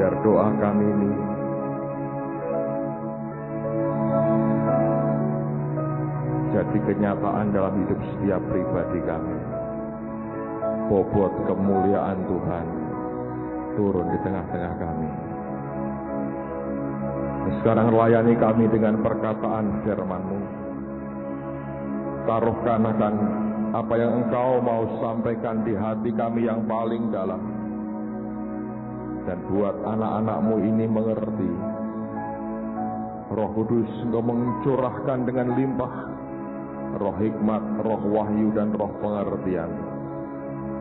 biar doa kami ini jadi kenyataan dalam hidup setiap pribadi kami. Bobot kemuliaan Tuhan turun di tengah-tengah kami. Sekarang layani kami dengan perkataan firman-Mu. Taruhkan akan apa yang Engkau mau sampaikan di hati kami yang paling dalam. Dan buat anak-anak-Mu ini mengerti. Roh Kudus Engkau mencurahkan dengan limpah roh hikmat, roh wahyu, dan roh pengertian.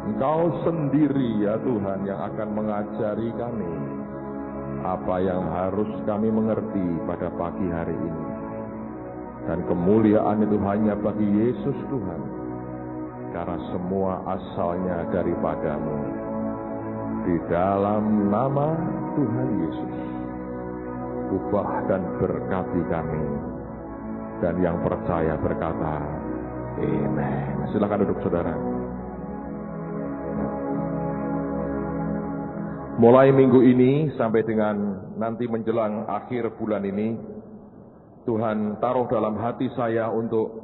Engkau sendiri ya Tuhan yang akan mengajari kami apa yang harus kami mengerti pada pagi hari ini. Dan kemuliaan itu hanya bagi Yesus Tuhan, karena semua asalnya daripada-Mu. Di dalam nama Tuhan Yesus, ubah dan berkati kami. Dan yang percaya berkata, amen. Silakan duduk saudara. Mulai minggu ini sampai dengan nanti menjelang akhir bulan ini, Tuhan taruh dalam hati saya untuk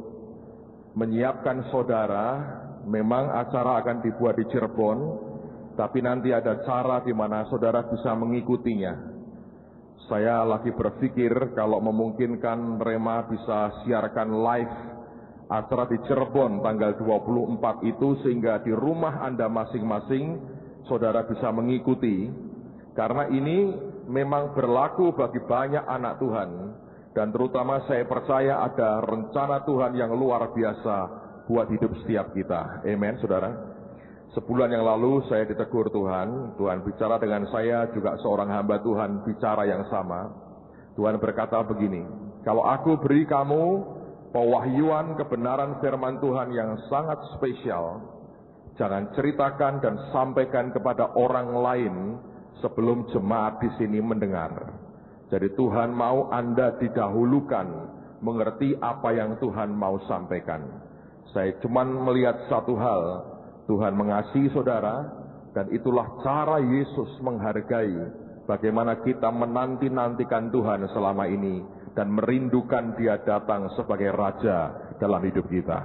menyiapkan saudara. Memang acara akan dibuat di Cirebon, tapi nanti ada cara di mana saudara bisa mengikutinya. Saya lagi berpikir kalau memungkinkan Rema bisa siarkan live acara di Cirebon tanggal 24 itu, sehingga di rumah Anda masing-masing saudara bisa mengikuti, karena ini memang berlaku bagi banyak anak Tuhan, dan terutama saya percaya ada rencana Tuhan yang luar biasa buat hidup setiap kita. Amen, saudara. Sebulan yang lalu saya ditegur Tuhan bicara dengan saya, juga seorang hamba Tuhan bicara yang sama. Tuhan berkata begini, kalau aku beri kamu pewahyuan kebenaran firman Tuhan yang sangat spesial, jangan ceritakan dan sampaikan kepada orang lain sebelum jemaat di sini mendengar. Jadi Tuhan mau Anda didahulukan mengerti apa yang Tuhan mau sampaikan. Saya cuma melihat satu hal, Tuhan mengasihi saudara, dan itulah cara Yesus menghargai bagaimana kita menanti-nantikan Tuhan selama ini dan merindukan Dia datang sebagai Raja dalam hidup kita.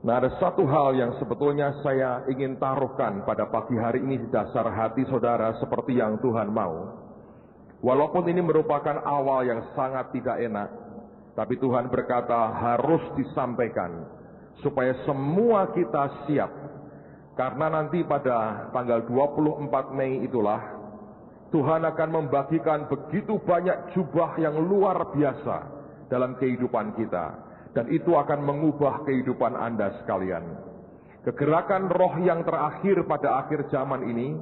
Nah, ada satu hal yang sebetulnya saya ingin taruhkan pada pagi hari ini di dasar hati saudara seperti yang Tuhan mau. Walaupun ini merupakan awal yang sangat tidak enak, tapi Tuhan berkata harus disampaikan supaya semua kita siap. Karena nanti pada tanggal 24 Mei itulah Tuhan akan membagikan begitu banyak jubah yang luar biasa dalam kehidupan kita. Dan itu akan mengubah kehidupan Anda sekalian. Kegerakan roh yang terakhir pada akhir zaman ini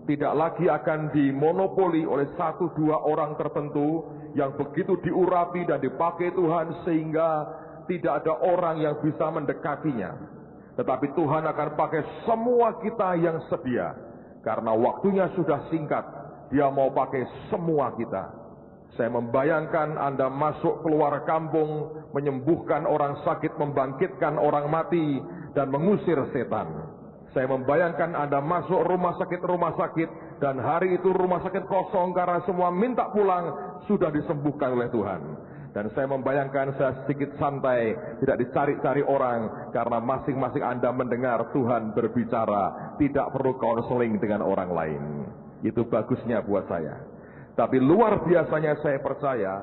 tidak lagi akan dimonopoli oleh satu dua orang tertentu yang begitu diurapi dan dipakai Tuhan sehingga tidak ada orang yang bisa mendekatinya. Tetapi Tuhan akan pakai semua kita yang sedia. Karena waktunya sudah singkat, Dia mau pakai semua kita. Saya membayangkan Anda masuk keluar kampung, menyembuhkan orang sakit, membangkitkan orang mati, dan mengusir setan. Saya membayangkan Anda masuk rumah sakit, dan hari itu rumah sakit kosong karena semua minta pulang, sudah disembuhkan oleh Tuhan. Dan saya membayangkan saya sedikit santai, tidak dicari-cari orang, karena masing-masing Anda mendengar Tuhan berbicara, tidak perlu konseling dengan orang lain. Itu bagusnya buat saya. Tapi luar biasanya saya percaya,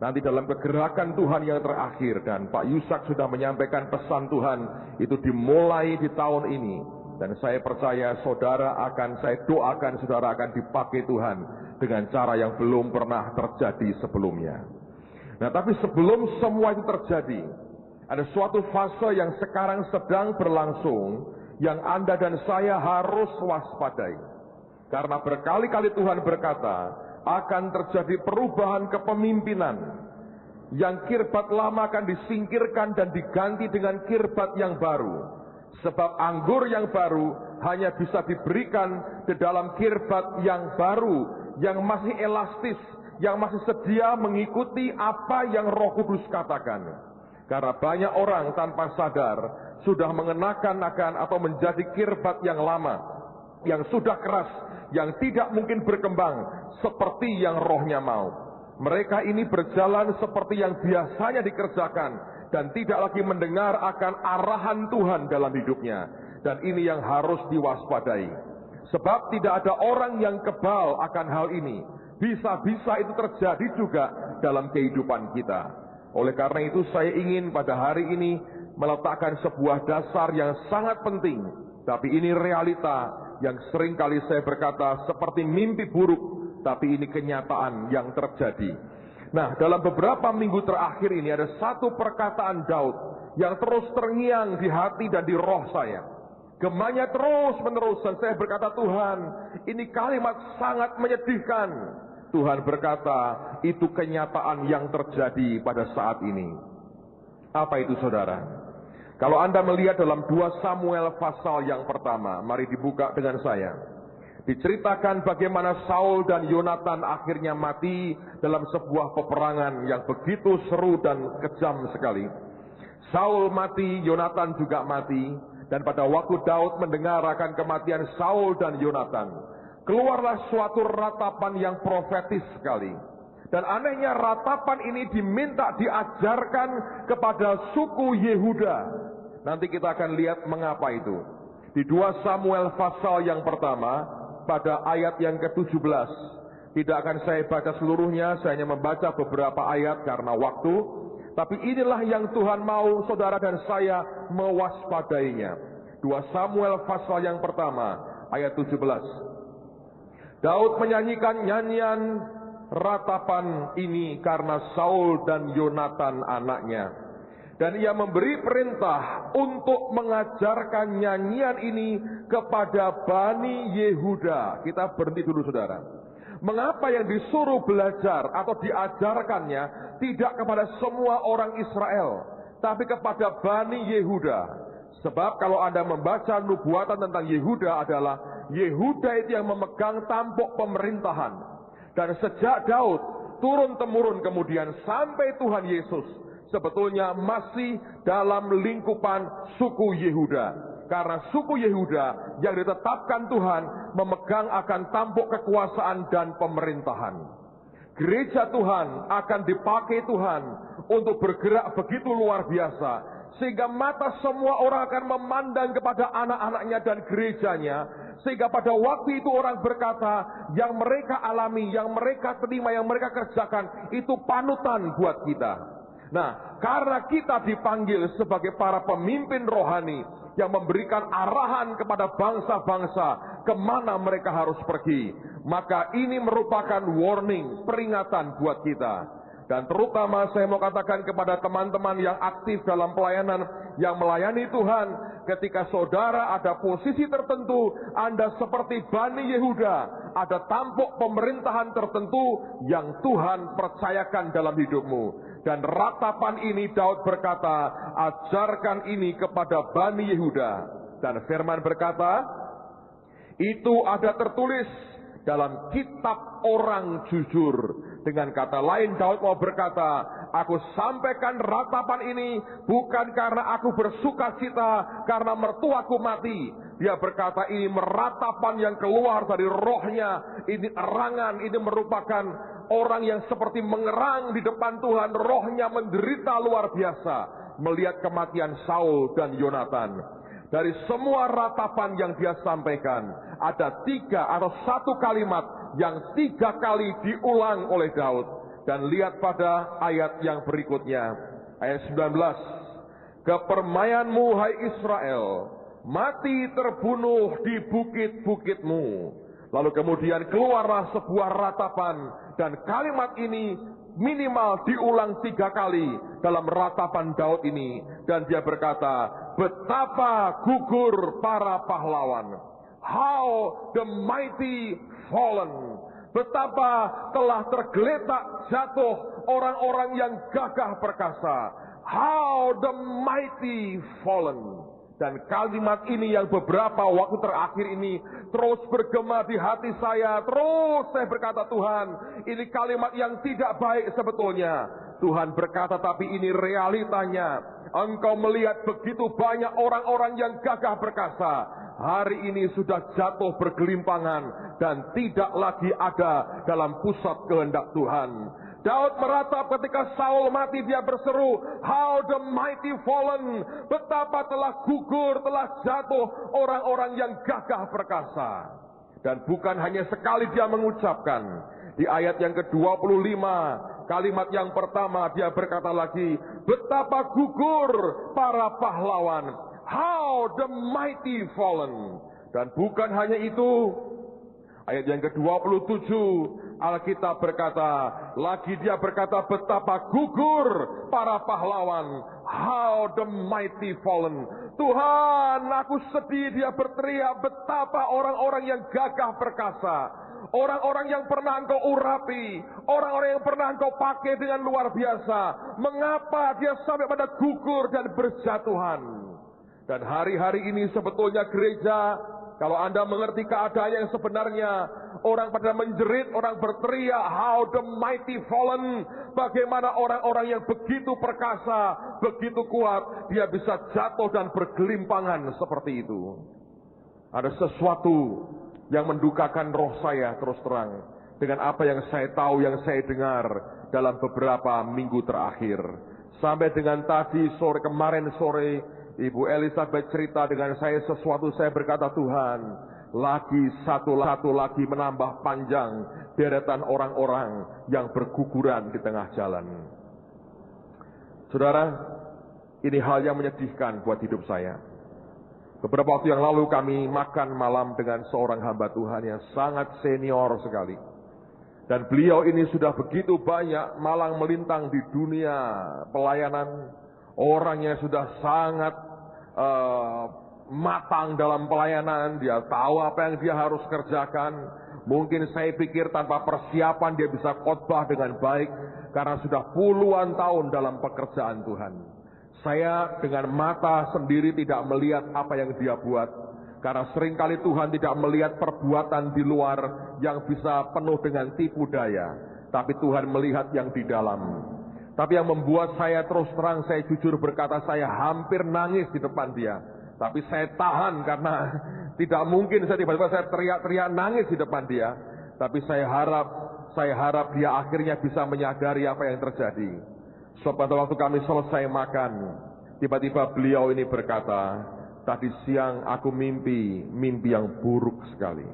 nanti dalam kegerakan Tuhan yang terakhir, dan Pak Yusak sudah menyampaikan pesan Tuhan, itu dimulai di tahun ini. Dan saya percaya saya doakan saudara akan dipakai Tuhan dengan cara yang belum pernah terjadi sebelumnya. Nah, tapi sebelum semua itu terjadi, ada suatu fase yang sekarang sedang berlangsung, yang Anda dan saya harus waspadai. Karena berkali-kali Tuhan berkata, akan terjadi perubahan kepemimpinan, yang kirbat lama akan disingkirkan dan diganti dengan kirbat yang baru. Sebab anggur yang baru hanya bisa diberikan di dalam kirbat yang baru, yang masih elastis, yang masih sedia mengikuti apa yang Roh Kudus katakan. Karena banyak orang tanpa sadar sudah mengenakan akan atau menjadi kirbat yang lama. yang sudah keras, yang tidak mungkin berkembang seperti yang rohnya mau. Mereka ini berjalan seperti yang biasanya dikerjakan dan tidak lagi mendengar akan arahan Tuhan dalam hidupnya. Dan ini yang harus diwaspadai. Sebab tidak ada orang yang kebal akan hal ini. Bisa-bisa itu terjadi juga dalam kehidupan kita. Oleh karena itu saya ingin pada hari ini meletakkan sebuah dasar yang sangat penting. Tapi ini realita yang seringkali saya berkata seperti mimpi buruk. Tapi ini kenyataan yang terjadi. Nah, dalam beberapa minggu terakhir ini ada satu perkataan Daud yang terus terngiang di hati dan di roh saya. Gemanya terus menerus dan saya berkata, Tuhan, ini kalimat sangat menyedihkan. Tuhan berkata, itu kenyataan yang terjadi pada saat ini. Apa itu saudara? Kalau Anda melihat dalam 2 Samuel pasal yang pertama, mari dibuka dengan saya. Diceritakan bagaimana Saul dan Yonatan akhirnya mati dalam sebuah peperangan yang begitu seru dan kejam sekali. Saul mati, Yonatan juga mati. Dan pada waktu Daud mendengar akan kematian Saul dan Yonatan, keluarlah suatu ratapan yang profetis sekali. Dan anehnya ratapan ini diminta diajarkan kepada suku Yehuda. Nanti kita akan lihat mengapa itu. Di 2 Samuel pasal yang pertama, pada ayat yang ke-17. Tidak akan saya baca seluruhnya, saya hanya membaca beberapa ayat karena waktu. Tapi inilah yang Tuhan mau saudara dan saya mewaspadainya. 2 Samuel pasal yang pertama, ayat 17. Daud menyanyikan nyanyian ratapan ini karena Saul dan Yonatan anaknya. Dan ia memberi perintah untuk mengajarkan nyanyian ini kepada Bani Yehuda. Kita berhenti dulu saudara. Mengapa yang disuruh belajar atau diajarkannya tidak kepada semua orang Israel, tapi kepada Bani Yehuda? Sebab kalau Anda membaca nubuatan tentang Yehuda adalah Yehuda itu yang memegang tampuk pemerintahan. Dan sejak Daud turun-temurun kemudian sampai Tuhan Yesus, sebetulnya masih dalam lingkupan suku Yehuda. Karena suku Yehuda yang ditetapkan Tuhan memegang akan tampuk kekuasaan dan pemerintahan. Gereja Tuhan akan dipakai Tuhan untuk bergerak begitu luar biasa, sehingga mata semua orang akan memandang kepada anak-anaknya dan gerejanya, sehingga pada waktu itu orang berkata, yang mereka alami, yang mereka terima, yang mereka kerjakan, itu panutan buat kita. Nah, karena kita dipanggil sebagai para pemimpin rohani yang memberikan arahan kepada bangsa-bangsa kemana mereka harus pergi, maka ini merupakan warning, peringatan buat kita. Dan terutama saya mau katakan kepada teman-teman yang aktif dalam pelayanan, yang melayani Tuhan, ketika saudara ada posisi tertentu, Anda seperti Bani Yehuda, ada tampuk pemerintahan tertentu yang Tuhan percayakan dalam hidupmu. Dan ratapan ini Daud berkata, ajarkan ini kepada Bani Yehuda. Dan firman berkata, itu ada tertulis dalam kitab orang jujur. Dengan kata lain Daud mau berkata, aku sampaikan ratapan ini bukan karena aku bersuka cita karena mertuaku mati. Dia berkata ini meratapan yang keluar dari rohnya. Ini erangan, ini merupakan orang yang seperti mengerang di depan Tuhan. Rohnya menderita luar biasa melihat kematian Saul dan Yonatan. Dari semua ratapan yang dia sampaikan, ada 3 atau 1 kalimat yang 3 kali diulang oleh Daud. Dan lihat pada ayat yang berikutnya, ayat 19. Kepermayanmu hai Israel, mati terbunuh di bukit-bukitmu. Lalu kemudian keluarlah sebuah ratapan, dan kalimat ini minimal diulang 3 kali dalam ratapan Daud ini. Dan dia berkata, betapa gugur para pahlawan, how the mighty fallen. Betapa telah tergeletak jatuh orang-orang yang gagah perkasa, how the mighty fallen. Dan kalimat ini yang beberapa waktu terakhir ini terus bergema di hati saya. Terus saya berkata, Tuhan, ini kalimat yang tidak baik sebetulnya. Tuhan berkata, tapi ini realitanya. Engkau melihat begitu banyak orang-orang yang gagah perkasa, hari ini sudah jatuh bergelimpangan dan tidak lagi ada dalam pusat kehendak Tuhan. Daud meratap ketika Saul mati, dia berseru, "How the mighty fallen," betapa telah gugur, telah jatuh orang-orang yang gagah perkasa. Dan bukan hanya sekali dia mengucapkan, di ayat yang ke-25, kalimat yang pertama dia berkata lagi, "Betapa gugur para pahlawan, how the mighty fallen." Dan bukan hanya itu, ayat yang ke-27, Alkitab berkata, lagi dia berkata, "Betapa gugur para pahlawan, how the mighty fallen." Tuhan, aku sedih, dia berteriak, betapa orang-orang yang gagah perkasa, orang-orang yang pernah Engkau urapi, orang-orang yang pernah Engkau pakai dengan luar biasa, mengapa dia sampai pada gugur dan berjatuhan? Dan hari-hari ini sebetulnya gereja, kalau Anda mengerti keadaan yang sebenarnya, orang pada menjerit, orang berteriak, "How the mighty fallen." Bagaimana orang-orang yang begitu perkasa, begitu kuat, dia bisa jatuh dan bergelimpangan seperti itu. Ada sesuatu yang mendukakan roh saya terus terang dengan apa yang saya tahu, yang saya dengar dalam beberapa minggu terakhir. Sampai dengan tadi sore, kemarin sore, Ibu Elizabeth cerita dengan saya sesuatu, saya berkata, "Tuhan, lagi satu lagi menambah panjang deretan orang-orang yang berguguran di tengah jalan." Saudara, ini hal yang menyedihkan buat hidup saya. Beberapa waktu yang lalu kami makan malam dengan seorang hamba Tuhan yang sangat senior sekali. Dan beliau ini sudah begitu banyak malang melintang di dunia pelayanan. Orangnya sudah sangat matang dalam pelayanan, dia tahu apa yang dia harus kerjakan. Mungkin saya pikir tanpa persiapan dia bisa khotbah dengan baik, karena sudah puluhan tahun dalam pekerjaan Tuhan. Saya dengan mata sendiri tidak melihat apa yang dia buat, karena seringkali Tuhan tidak melihat perbuatan di luar yang bisa penuh dengan tipu daya, tapi Tuhan melihat yang di dalam. Tapi yang membuat saya terus terang, saya jujur berkata, saya hampir nangis di depan dia. Tapi saya tahan karena tidak mungkin saya tiba-tiba saya teriak-teriak nangis di depan dia. Tapi saya harap dia akhirnya bisa menyadari apa yang terjadi. Sebab pada waktu kami selesai makan, tiba-tiba beliau ini berkata, "Tadi siang aku mimpi yang buruk sekali."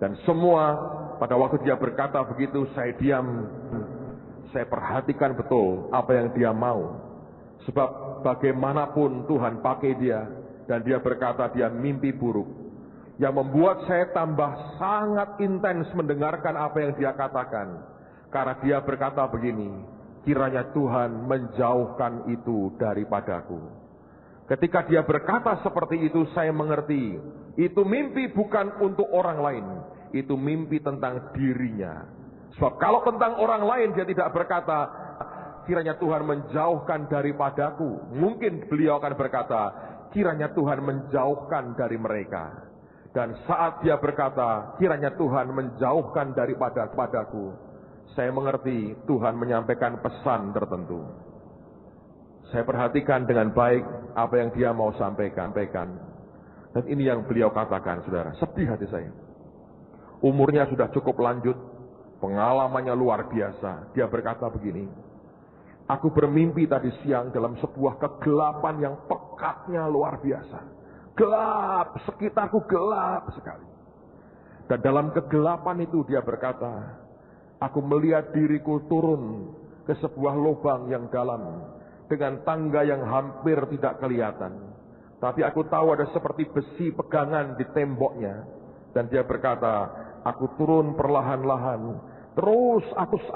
Dan semua pada waktu dia berkata begitu, saya diam. Saya perhatikan betul apa yang dia mau. Sebab bagaimanapun Tuhan pakai dia. Dan dia berkata dia mimpi buruk. Yang membuat saya tambah sangat intens mendengarkan apa yang dia katakan. Karena dia berkata begini, "Kiranya Tuhan menjauhkan itu daripadaku." Ketika dia berkata seperti itu, saya mengerti. Itu mimpi bukan untuk orang lain. Itu mimpi tentang dirinya. Sebab kalau tentang orang lain dia tidak berkata, "Kiranya Tuhan menjauhkan daripadaku." Mungkin beliau akan berkata, "Kiranya Tuhan menjauhkan dari mereka." Dan saat dia berkata, "Kiranya Tuhan menjauhkan daripadaku," saya mengerti Tuhan menyampaikan pesan tertentu. Saya perhatikan dengan baik apa yang dia mau sampaikan. Dan ini yang beliau katakan, saudara. Sedih hati saya. Umurnya sudah cukup lanjut. Pengalamannya luar biasa. Dia berkata begini, "Aku bermimpi tadi siang dalam sebuah kegelapan yang pekatnya luar biasa. Gelap, sekitarku gelap sekali. Dan dalam kegelapan itu," dia berkata, "aku melihat diriku turun ke sebuah lubang yang dalam dengan tangga yang hampir tidak kelihatan. Tapi aku tahu ada seperti besi pegangan di temboknya." Dan dia berkata, "Aku turun perlahan-lahan. Terus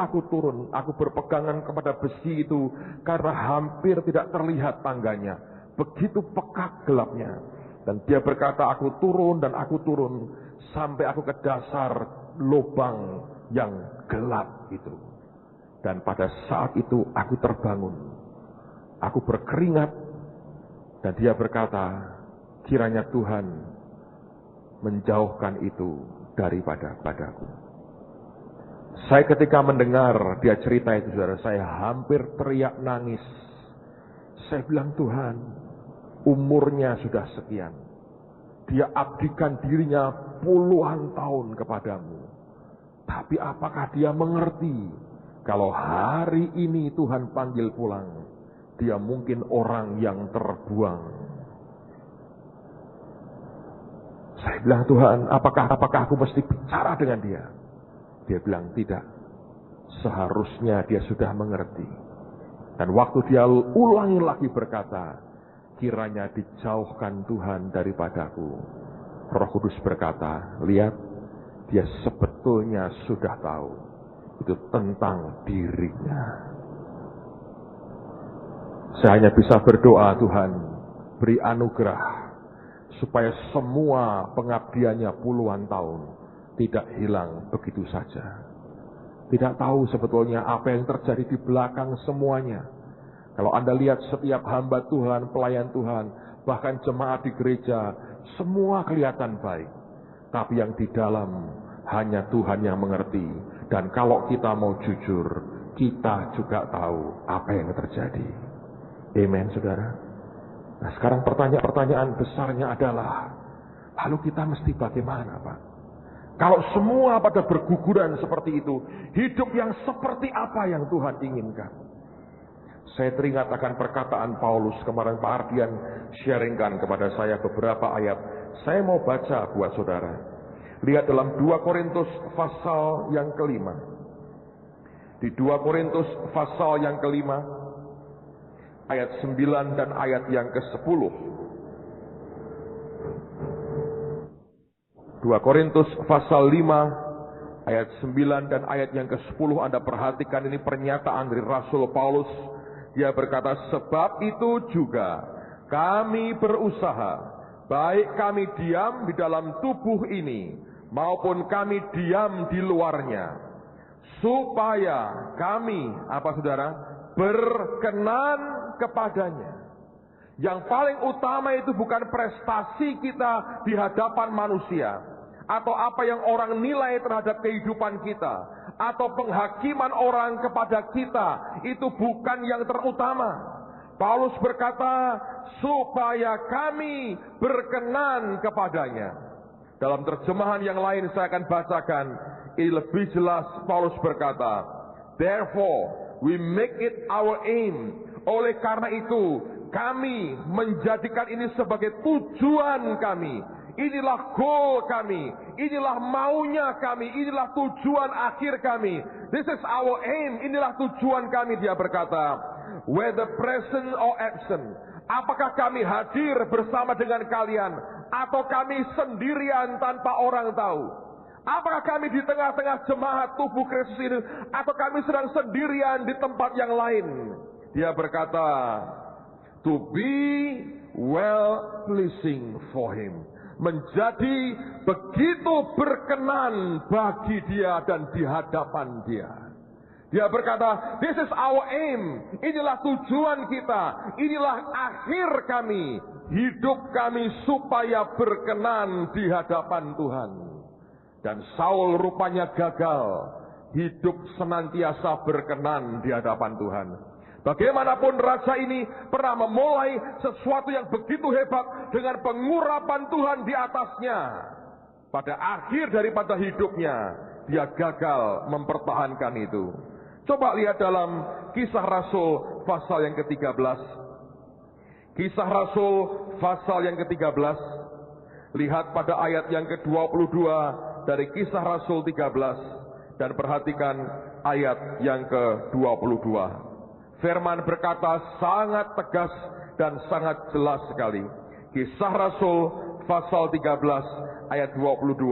aku turun. Aku berpegangan kepada besi itu karena hampir tidak terlihat tangganya. Begitu pekat gelapnya." Dan dia berkata, "Aku turun dan aku turun sampai aku ke dasar lubang yang gelap itu. Dan pada saat itu aku terbangun. Aku berkeringat." Dan dia berkata, "Kiranya Tuhan menjauhkan itu padaku." Saya ketika mendengar dia cerita itu, saudara, saya hampir teriak nangis. Saya bilang, "Tuhan, umurnya sudah sekian. Dia abdikan dirinya puluhan tahun kepadamu. Tapi apakah dia mengerti kalau hari ini Tuhan panggil pulang, dia mungkin orang yang terbuang? Saya bilang, Tuhan, apakah aku mesti bicara dengan dia? Dia bilang, tidak. Seharusnya dia sudah mengerti. Dan waktu dia ulangi lagi berkata, kiranya dijauhkan Tuhan daripadaku. Roh Kudus berkata, lihat, dia sebetulnya sudah tahu. Itu tentang dirinya. Saya hanya bisa berdoa, Tuhan, beri anugerah supaya semua pengabdiannya puluhan tahun tidak hilang begitu saja. Tidak tahu sebetulnya apa yang terjadi di belakang semuanya. Kalau Anda lihat setiap hamba Tuhan, pelayan Tuhan, bahkan jemaat di gereja, semua kelihatan baik. Tapi yang di dalam hanya Tuhan yang mengerti. Dan kalau kita mau jujur, kita juga tahu apa yang terjadi. Amen, saudara. Nah, sekarang pertanyaan besarnya adalah, lalu kita mesti bagaimana, Pak? Kalau semua pada berguguran seperti itu, hidup yang seperti apa yang Tuhan inginkan? Saya teringat akan perkataan Paulus. Kemarin Pak Ardian sharingkan kepada saya beberapa ayat. Saya mau baca buat saudara. Lihat dalam 2 Korintus pasal yang kelima. Di 2 Korintus pasal yang kelima, ayat 9 dan ayat yang ke-10. 2 Korintus pasal 5 ayat 9 dan ayat yang ke-10. Anda perhatikan, ini pernyataan dari Rasul Paulus. Dia berkata, sebab itu juga kami berusaha, baik kami diam di dalam tubuh ini maupun kami diam di luarnya, supaya kami, apa saudara, berkenan kepadanya. Yang paling utama itu bukan prestasi kita di hadapan manusia, atau apa yang orang nilai terhadap kehidupan kita, atau penghakiman orang kepada kita. Itu bukan yang terutama. Paulus berkata, supaya kami berkenan kepadanya. Dalam terjemahan yang lain saya akan bacakan, ini lebih jelas. Paulus berkata, therefore we make it our aim. Oleh karena itu kami menjadikan ini sebagai tujuan kami. Inilah goal kami, inilah maunya kami, inilah tujuan akhir kami. This is our aim, inilah tujuan kami. Dia berkata, whether present or absent, apakah kami hadir bersama dengan kalian, atau kami sendirian tanpa orang tahu? Apakah kami di tengah-tengah jemaat tubuh Kristus ini, atau kami sedang sendirian di tempat yang lain? Dia berkata, to be well pleasing for him. Menjadi begitu berkenan bagi dia dan di hadapan dia. Dia berkata, this is our aim. Inilah tujuan kita. Inilah akhir kami. Hidup kami supaya berkenan di hadapan Tuhan. Dan Saul rupanya gagal. Hidup senantiasa berkenan di hadapan Tuhan. Bagaimanapun raja ini pernah memulai sesuatu yang begitu hebat dengan pengurapan Tuhan di atasnya. Pada akhir daripada hidupnya, dia gagal mempertahankan itu. Coba lihat dalam Kisah Rasul pasal yang ke-13. Kisah Rasul pasal yang ke-13. Lihat pada ayat yang ke-22 dari Kisah Rasul 13. Dan perhatikan ayat yang ke-22. Firman berkata sangat tegas dan sangat jelas sekali. Kisah Rasul pasal 13 ayat 22.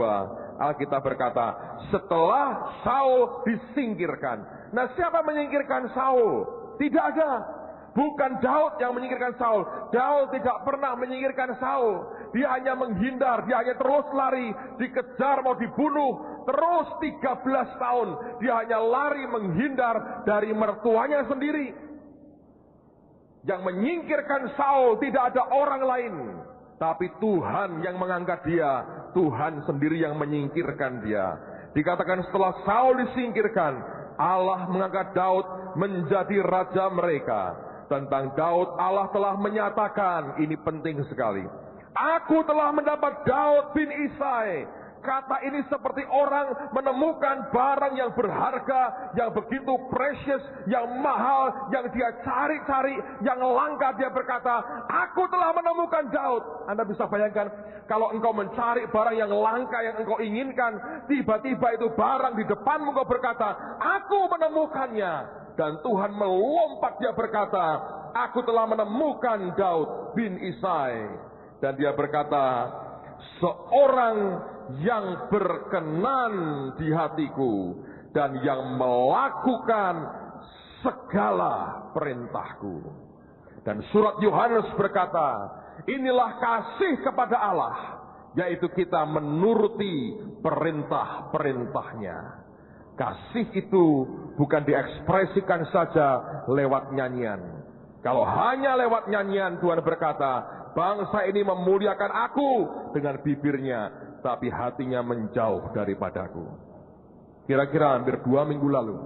Alkitab berkata, setelah Saul disingkirkan. Nah, siapa menyingkirkan Saul? Tidak ada. Bukan Daud yang menyingkirkan Saul. Daud tidak pernah menyingkirkan Saul. Dia hanya menghindar, dia hanya terus lari, dikejar mau dibunuh. Terus 13 tahun dia hanya lari menghindar dari mertuanya sendiri. Yang menyingkirkan Saul tidak ada orang lain, tapi Tuhan yang mengangkat dia. Tuhan sendiri yang menyingkirkan dia. Dikatakan setelah Saul disingkirkan, Allah mengangkat Daud menjadi raja mereka. Tentang Daud Allah telah menyatakan, ini penting sekali, Aku telah mendapat Daud bin Isai. Kata ini seperti orang menemukan barang yang berharga, yang begitu precious, yang mahal, yang dia cari-cari, yang langka. Dia berkata, aku telah menemukan Daud. Anda bisa bayangkan, kalau engkau mencari barang yang langka yang engkau inginkan, tiba-tiba itu barang di depanmu, engkau berkata, aku menemukannya. Dan Tuhan melompat, dia berkata, aku telah menemukan Daud bin Isai. Dan dia berkata, seorang yang berkenan di hatiku dan yang melakukan segala perintahku. Dan surat Yohanes berkata, inilah kasih kepada Allah, yaitu kita menuruti perintah-perintahnya. Kasih itu bukan diekspresikan saja lewat nyanyian. Kalau hanya lewat nyanyian, Tuhan berkata, bangsa ini memuliakan aku dengan bibirnya, tapi hatinya menjauh daripadaku. Kira-kira hampir 2 minggu lalu,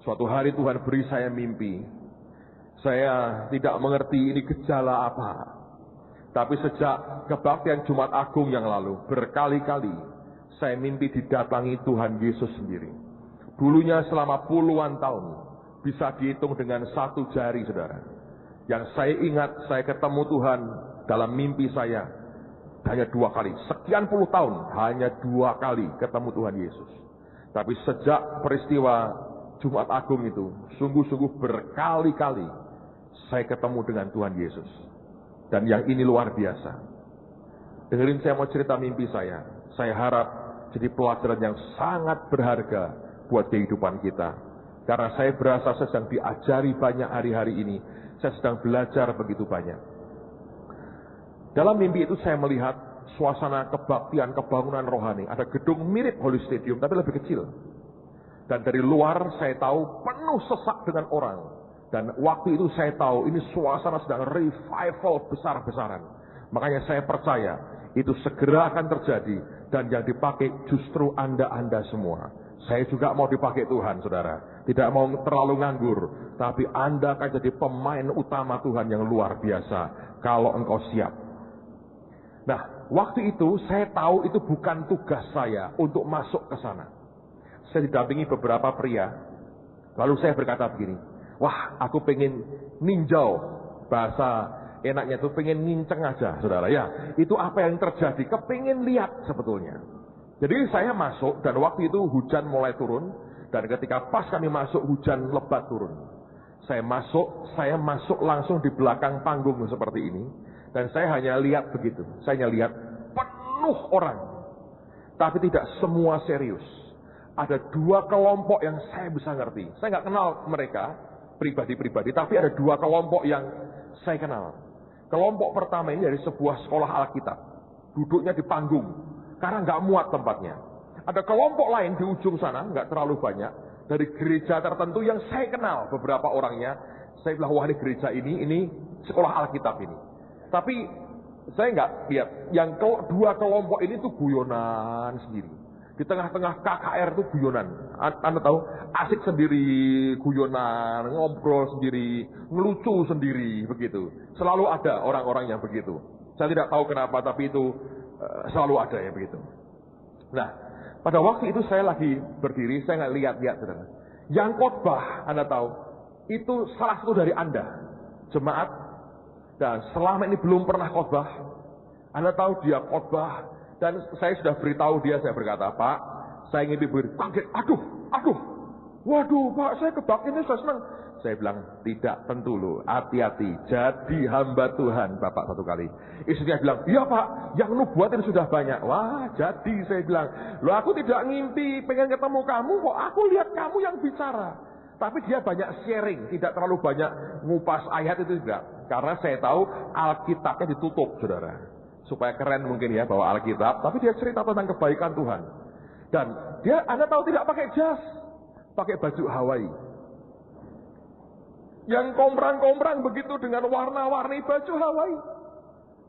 suatu hari Tuhan beri saya mimpi. Saya tidak mengerti ini gejala apa. Tapi sejak kebaktian Jumat Agung yang lalu, berkali-kali saya mimpi didatangi Tuhan Yesus sendiri. Dulunya selama puluhan tahun, bisa dihitung dengan 1 jari, saudara. Yang saya ingat, saya ketemu Tuhan dalam mimpi saya hanya 2 kali. Sekian puluh tahun, hanya 2 kali ketemu Tuhan Yesus. Tapi sejak peristiwa Jumat Agung itu, sungguh-sungguh berkali-kali saya ketemu dengan Tuhan Yesus. Dan yang ini luar biasa. Dengerin, saya mau cerita mimpi saya. Saya harap jadi pelajaran yang sangat berharga buat kehidupan kita. Karena saya berasa saya sedang diajari banyak hari-hari ini. Saya sedang belajar begitu banyak. Dalam mimpi itu saya melihat suasana kebaktian, kebangunan rohani. Ada gedung mirip Holy Stadium, tapi lebih kecil. Dan dari luar saya tahu penuh sesak dengan orang. Dan waktu itu saya tahu ini suasana sedang revival besar-besaran. Makanya saya percaya itu segera akan terjadi. Dan yang dipakai justru Anda semua. Saya juga mau dipakai Tuhan, saudara. Tidak mau terlalu nganggur. Tapi Anda akan jadi pemain utama Tuhan yang luar biasa. Kalau engkau siap. Nah, waktu itu saya tahu itu bukan tugas saya untuk masuk ke sana. Saya didampingi beberapa pria. Lalu saya berkata begini, wah, aku pengen ninjau. Bahasa enaknya itu pengen nginceng aja, saudara. Ya, itu apa yang terjadi, kepingin lihat sebetulnya. Jadi saya masuk dan waktu itu hujan mulai turun. Dan ketika pas kami masuk, hujan lebat turun. Saya masuk langsung di belakang panggung seperti ini. Dan saya hanya lihat begitu. Saya hanya lihat penuh orang. Tapi tidak semua serius. Ada 2 kelompok yang saya bisa ngerti. Saya nggak kenal mereka pribadi-pribadi. Tapi ada 2 kelompok yang saya kenal. Kelompok pertama ini dari sebuah sekolah Alkitab. Duduknya di panggung. Karena nggak muat tempatnya. Ada kelompok lain di ujung sana. Nggak terlalu banyak. Dari gereja tertentu yang saya kenal beberapa orangnya. Saya bilang, wah, ini gereja ini sekolah Alkitab ini. Tapi saya nggak lihat, yang 2 kelompok ini tuh guyonan sendiri. Di tengah-tengah KKR tuh guyonan. Anda tahu, asik sendiri, guyonan, ngobrol sendiri, ngelucu sendiri, begitu. Selalu ada orang-orang yang begitu. Saya tidak tahu kenapa, tapi itu selalu ada ya begitu. Nah, pada waktu itu saya lagi berdiri, saya nggak lihat-lihat, saudara. Yang khotbah, Anda tahu, itu salah satu dari Anda, jemaat. Dan selama ini belum pernah khotbah. Anda tahu dia khotbah. Dan saya sudah beritahu dia, saya berkata, Pak, saya ingin kaget. Aduh. Waduh, Pak, saya kebaktian ini saya senang. Saya bilang, tidak, tentu loh, hati-hati. Jadi hamba Tuhan, Bapak satu kali. Istrinya bilang, iya Pak, yang nubuatin sudah banyak. Wah, jadi saya bilang, loh aku tidak ngimpi, pengen ketemu kamu, kok aku lihat kamu yang bicara. Tapi dia banyak sharing, tidak terlalu banyak ngupas ayat itu juga. Karena saya tahu Alkitabnya ditutup, saudara. Supaya keren mungkin ya bawa Alkitab, tapi dia cerita tentang kebaikan Tuhan. Dan dia, Anda tahu, tidak pakai jas, pakai baju Hawaii. Yang komprang-komprang begitu dengan warna-warni baju Hawaii.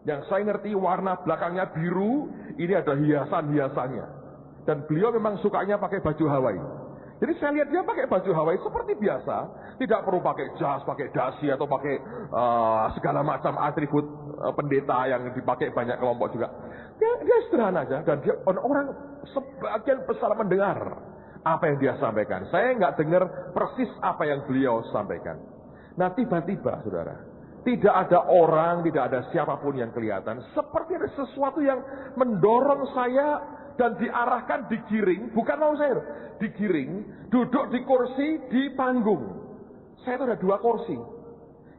Yang saya ngerti warna belakangnya biru, ini ada hiasan-hiasannya. Dan beliau memang sukanya pakai baju Hawaii. Jadi saya lihat dia pakai baju Hawaii seperti biasa, tidak perlu pakai jas, pakai dasi atau pakai segala macam atribut pendeta yang dipakai banyak kelompok juga. Dia sederhana aja, dan dia orang sebagian besar mendengar apa yang dia sampaikan. Saya nggak dengar persis apa yang beliau sampaikan. Nah tiba-tiba saudara, tidak ada orang, tidak ada siapapun yang kelihatan, seperti ada sesuatu yang mendorong saya dan diarahkan, digiring, bukan mau saya, digiring, duduk di kursi di panggung. Saya itu ada 2 kursi.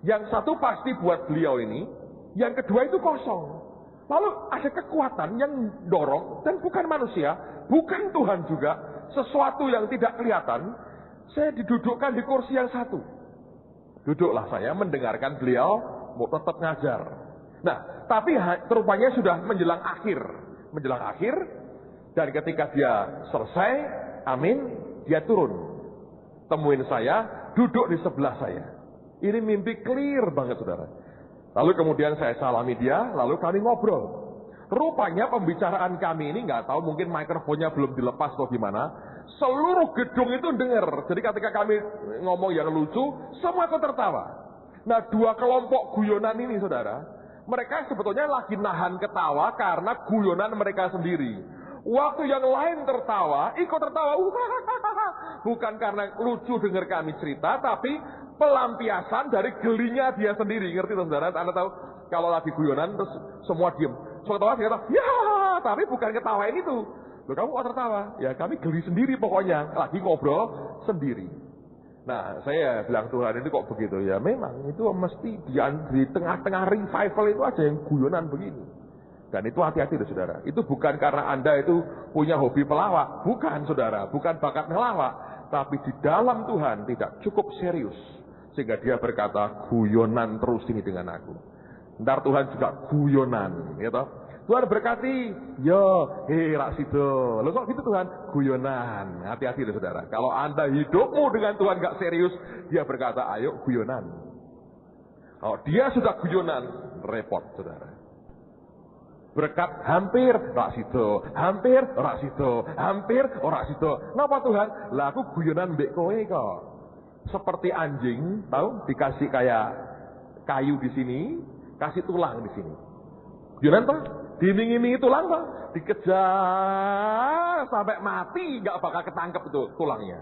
Yang satu pasti buat beliau ini, yang kedua itu kosong. Lalu ada kekuatan yang dorong, dan bukan manusia, bukan Tuhan juga, sesuatu yang tidak kelihatan. Saya didudukkan di kursi yang satu. Duduklah saya mendengarkan beliau mau tetap ngajar. Nah, tapi rupanya sudah menjelang akhir. Menjelang akhir, dan ketika dia selesai, amin, dia turun. Temuin saya, duduk di sebelah saya. Ini mimpi clear banget saudara. Lalu kemudian saya salami dia, lalu kami ngobrol. Rupanya pembicaraan kami ini nggak tahu, mungkin mikrofonnya belum dilepas atau gimana. Seluruh gedung itu dengar. Jadi ketika kami ngomong yang lucu, semua itu tertawa. Nah 2 kelompok guyonan ini saudara, mereka sebetulnya lagi nahan ketawa karena guyonan mereka sendiri. Waktu yang lain tertawa, ikut tertawa. Bukan karena lucu dengar kami cerita, tapi pelampiasan dari gelinya dia sendiri. Ngerti saudara? Anda tahu kalau lagi guyonan terus semua diem. Semua ketawa, dia kata, ya, tapi bukan ketawain itu. Loh, kamu kok tertawa? Ya kami geli sendiri pokoknya. Lagi ngobrol sendiri. Nah saya bilang, Tuhan ini kok begitu? Ya memang itu mesti di tengah-tengah revival itu aja yang guyonan begini. Dan itu hati-hati loh saudara. Itu bukan karena Anda itu punya hobi pelawak. Bukan saudara. Bukan bakat ngelawak. Tapi di dalam Tuhan tidak cukup serius. Sehingga dia berkata, guyonan terus ini dengan aku. Ntar Tuhan juga guyonan. Ya toh? Tuhan berkati. Yo, raksido. Loh kok gitu Tuhan? Guyonan. Hati-hati loh saudara. Kalau Anda hidupmu dengan Tuhan gak serius, dia berkata, ayo guyonan. Kalau dia sudah guyonan, repot saudara. Berkat hampir ora sido, hampir ora sido, hampir ora sido. Napa Tuhan? Lah aku guyonan mbek kowe kok. Seperti anjing, tahu dikasih kayak kayu di sini, kasih tulang di sini. Guyonan toh? Diiming-imingi tulang toh? Dikejar sampai mati enggak bakal ketangkep itu tulangnya.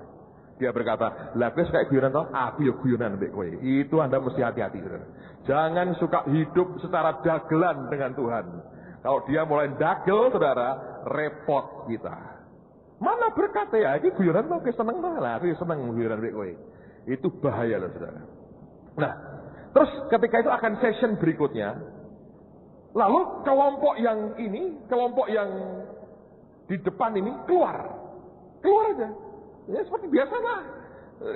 Dia berkata, "Lah wis kayak guyonan toh? Aku ya guyonan mbek kowe." Itu Anda mesti hati-hati, saudara. Jangan suka hidup secara dagelan dengan Tuhan. Kalau dia mulai dagel, saudara, repot kita. Mana berkat ya? Ini guyonan kok seneng malah. Aku seneng guyonan kowe. Itu bahaya loh, saudara. Nah, terus ketika itu akan session berikutnya. Lalu kelompok yang ini, kelompok yang di depan ini keluar aja. Ya seperti biasa lah.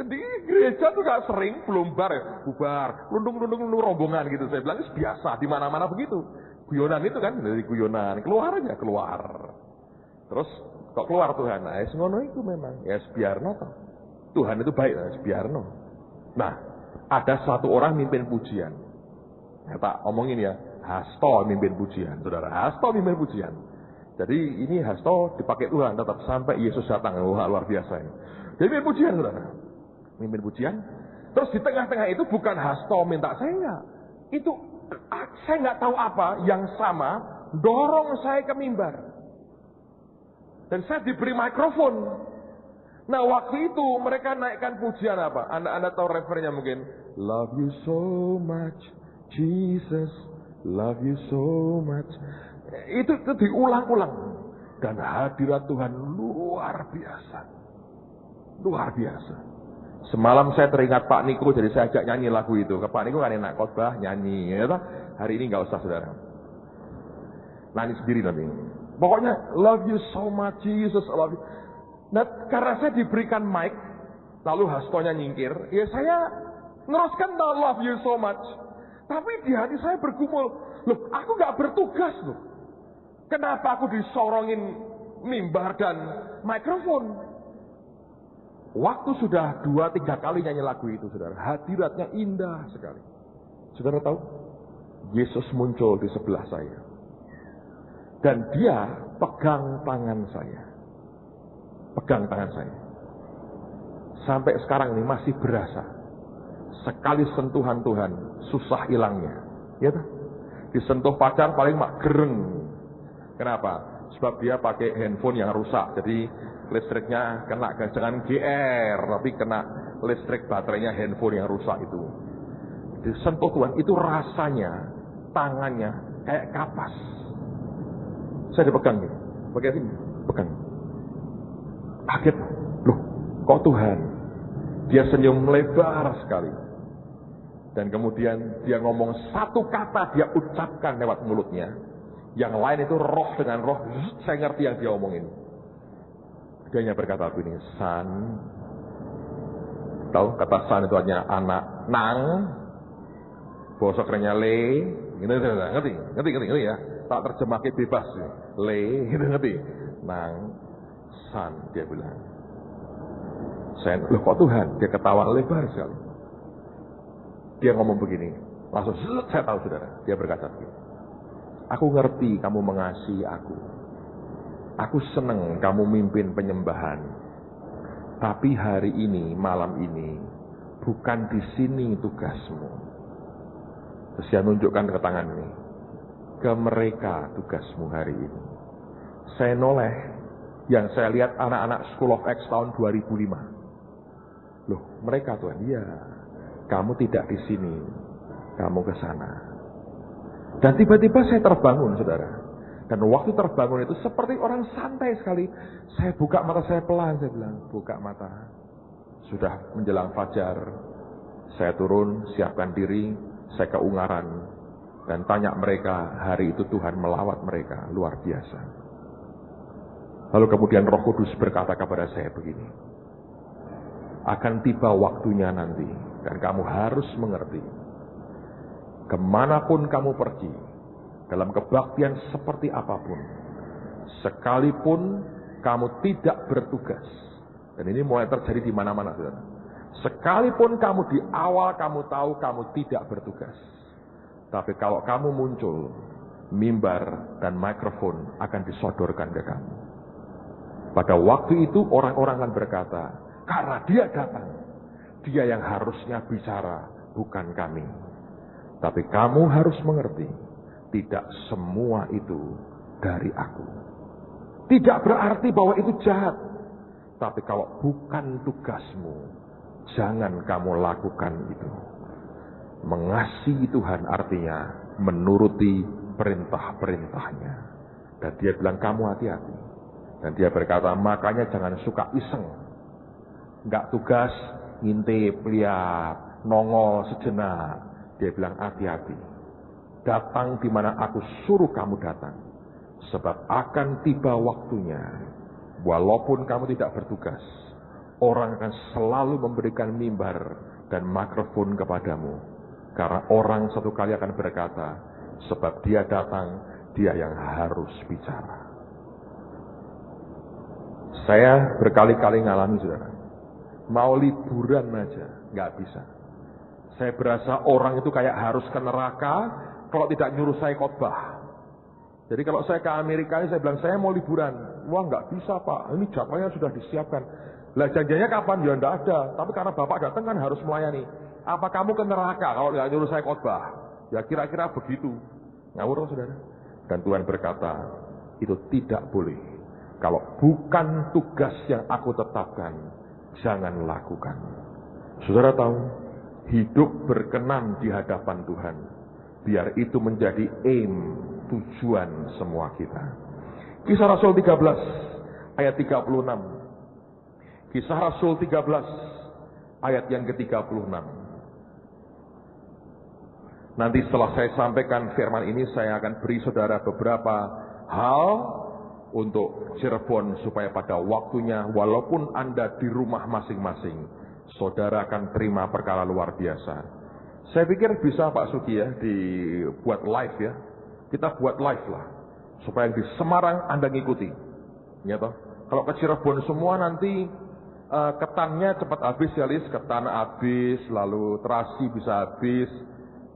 Di gereja tuh gak sering belum bubar, lundung rombongan gitu. Saya bilang itu biasa di mana-mana begitu. Guyonan itu kan dari guyonan keluar aja keluar. Terus kok keluar Tuhan? Nah, ngono itu memang ya biarno toh. Tuhan itu baik, biarno. Nah, ada satu orang mimpin pujian. Ya, tak omongin ya, Hasto mimpin pujian, saudara. Hasto mimpin pujian. Jadi ini Hasto dipakai Tuhan tetap sampai Yesus datang. Wah, luar biasa ini. Jadi mimpin pujian, saudara. Mimpin pujian. Terus di tengah-tengah itu bukan Hasto minta saya enggak. Itu saya nggak tahu apa yang sama dorong saya ke mimbar dan saya diberi mikrofon. Nah waktu itu mereka naikkan pujian apa? Anda tahu referennya mungkin, love you so much Jesus, love you so much. Itu diulang-ulang dan hadirat Tuhan luar biasa, luar biasa. Semalam saya teringat Pak Niko, jadi saya ajak nyanyi lagu itu. Ke Pak Niko kan enak khotbah, nyanyi. Ya, hari ini nggak usah, saudara. Nyanyi sendiri nanti. Pokoknya, love you so much, Jesus, I love you. Nah, karena saya diberikan mic, lalu Hastonya nyingkir, ya saya neruskan love you so much. Tapi di hati saya bergumul, loh, aku nggak bertugas loh. Kenapa aku disorongin mimbar dan mikrofon? Waktu sudah 2-3 kali nyanyi lagu itu, saudara. Hadiratnya indah sekali. Saudara tahu? Yesus muncul di sebelah saya. Dan dia pegang tangan saya. Pegang tangan saya. sampai sekarang ini masih berasa. Sekali sentuhan Tuhan, susah hilangnya. Ya toh? Disentuh pacar paling mak gereng. Kenapa? Sebab dia pakai handphone yang rusak. Jadi listriknya kena, jangan GR, tapi kena listrik baterainya handphone yang rusak itu. Disentuh Tuhan, itu rasanya, tangannya kayak kapas. Saya dipegang gitu. Pakai sini, pegang. Kaget. Loh, kok Tuhan? Dia senyum lebar sekali. Dan kemudian dia ngomong satu kata dia ucapkan lewat mulutnya. Yang lain itu roh dengan roh. Saya ngerti yang dia omongin. Dia hanya berkata begini, San. Tahu kata San itu artinya anak. Nang. Bahasa kerennya le. Ngerti ya. Tak terjemahkan bebas. Le. Ngerti. Nang. San. Dia bilang. Saya, loh kok Tuhan? Dia ketawa lebar sekali. Dia ngomong begini. Langsung saya tahu saudara. Dia berkata begini. Aku ngerti kamu mengasihi aku. Aku senang kamu mimpin penyembahan. Tapi hari ini, malam ini, bukan di sini tugasmu. Terus dia nunjukkan ke tangan ini. Ke mereka tugasmu hari ini. Saya noleh. Yang saya lihat anak-anak School of Acts tahun 2005. Loh, mereka Tuhan, iya. Kamu tidak di sini. Kamu ke sana. Dan tiba-tiba saya terbangun, saudara. Dan waktu terbangun itu seperti orang santai sekali. Saya buka mata saya pelan, saya bilang, buka mata. Sudah menjelang fajar. Saya turun, siapkan diri, saya ke Ungaran. Dan tanya mereka, hari itu Tuhan melawat mereka, luar biasa. Lalu kemudian Roh Kudus berkata kepada saya begini. Akan tiba waktunya nanti, dan kamu harus mengerti. Kemanapun kamu pergi, dalam kebaktian seperti apapun, sekalipun kamu tidak bertugas, dan ini mulai terjadi di mana-mana, saudara. Sekalipun kamu di awal kamu tahu kamu tidak bertugas, tapi kalau kamu muncul, mimbar dan mikrofon akan disodorkan ke kamu. Pada waktu itu orang-orang akan berkata, karena dia datang, dia yang harusnya bicara, bukan kami. Tapi kamu harus mengerti, tidak semua itu dari aku. Tidak berarti bahwa itu jahat. Tapi kalau bukan tugasmu, jangan kamu lakukan itu. Mengasihi Tuhan artinya menuruti perintah-perintahnya. Dan dia bilang, kamu hati-hati. Dan dia berkata, makanya jangan suka iseng. Enggak tugas, ngintip, lihat, nongol sejenak. Dia bilang, hati-hati. Datang di mana aku suruh kamu datang. Sebab akan tiba waktunya. Walaupun kamu tidak bertugas. Orang akan selalu memberikan mimbar dan mikrofon kepadamu. Karena orang satu kali akan berkata, sebab dia datang, dia yang harus bicara. Saya berkali-kali ngalami, saudara. Mau liburan aja, nggak bisa. Saya berasa orang itu kayak harus ke neraka kalau tidak nyuruh saya khotbah. Jadi kalau saya ke Amerika ini saya bilang saya mau liburan. Wah nggak bisa Pak, ini jadwalnya sudah disiapkan. Lah janjinya kapan? Ya nggak ada. Tapi karena Bapak datang kan harus melayani. Apa kamu ke neraka kalau nggak nyuruh saya khotbah? Ya kira-kira begitu. Ngawur saudara. Dan Tuhan berkata, itu tidak boleh. Kalau bukan tugas yang aku tetapkan, jangan lakukan. Saudara tahu? Hidup berkenan di hadapan Tuhan. Biar itu menjadi aim, tujuan semua kita. Kisah Rasul 13, ayat 36. Kisah Rasul 13, ayat yang ke-36. Nanti setelah saya sampaikan firman ini, saya akan beri saudara beberapa hal untuk Cirebon supaya pada waktunya, walaupun Anda di rumah masing-masing, saudara akan terima perkara luar biasa. Saya pikir bisa Pak Suki ya, dibuat live ya. Kita buat live lah. Supaya di Semarang Anda ngikuti. Ya toh? Kalau ke Cirebon semua nanti ketannya cepat habis ya Lis. Ketan habis, lalu terasi bisa habis.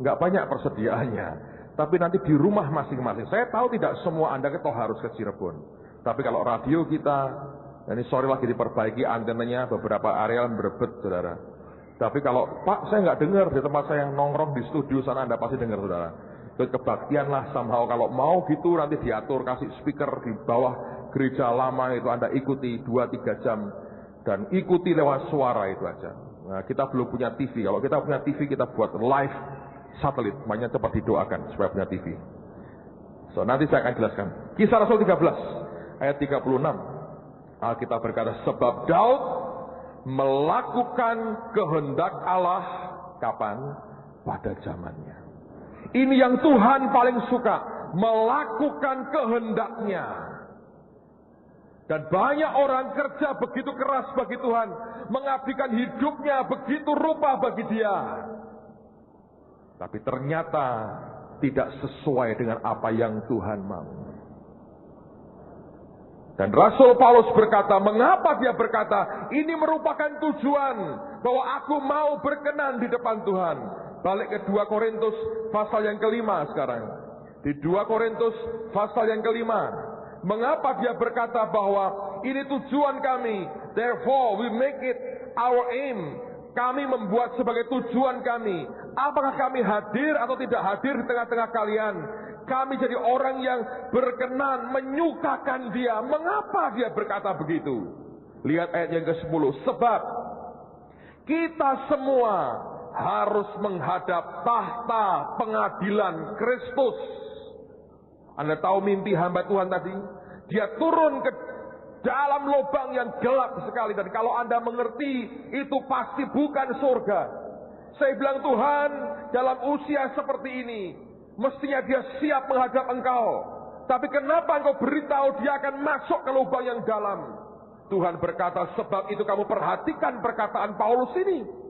Nggak banyak persediaannya. Tapi nanti di rumah masing-masing. Saya tahu tidak semua Anda harus ke Cirebon. Tapi kalau radio kita Ini sore lagi diperbaiki antenanya, beberapa area berebet, saudara. Tapi kalau, Pak, saya nggak dengar di tempat saya yang nongkrong di studio sana, Anda pasti dengar, saudara. Itu kebaktian lah, somehow kalau mau gitu nanti diatur, kasih speaker di bawah gereja lama itu Anda ikuti 2-3 jam. Dan ikuti lewat suara itu aja. Nah, kita belum punya TV. Kalau kita punya TV, kita buat live satelit. Makanya cepat didoakan supaya punya TV. So, nanti saya akan jelaskan. Kisah Rasul 13, ayat 36. Alkitab berkata, sebab Daud melakukan kehendak Allah kapan? Pada zamannya. Ini yang Tuhan paling suka, melakukan kehendaknya. Dan banyak orang kerja begitu keras bagi Tuhan, mengabdikan hidupnya begitu rupa bagi Dia. Tapi ternyata tidak sesuai dengan apa yang Tuhan mau. Dan Rasul Paulus berkata, mengapa dia berkata, ini merupakan tujuan bahwa aku mau berkenan di depan Tuhan. Balik ke 2 Korintus pasal yang kelima sekarang. Di 2 Korintus pasal yang kelima. Mengapa dia berkata bahwa ini tujuan kami, therefore we make it our aim. Kami membuat sebagai tujuan kami. Apakah kami hadir atau tidak hadir di tengah-tengah kalian? Kami jadi orang yang berkenan, menyukakan Dia. Mengapa dia berkata begitu? Lihat ayat yang ke-10. Sebab kita semua harus menghadap tahta pengadilan Kristus. Anda tahu mimpi hamba Tuhan tadi? Dia turun ke dalam lubang yang gelap sekali. Dan kalau Anda mengerti, itu pasti bukan surga. Saya bilang, Tuhan, dalam usia seperti ini, mestinya dia siap menghadap Engkau. Tapi kenapa Engkau beritahu dia akan masuk ke lubang yang dalam? Tuhan berkata, sebab itu kamu perhatikan perkataan Paulus ini.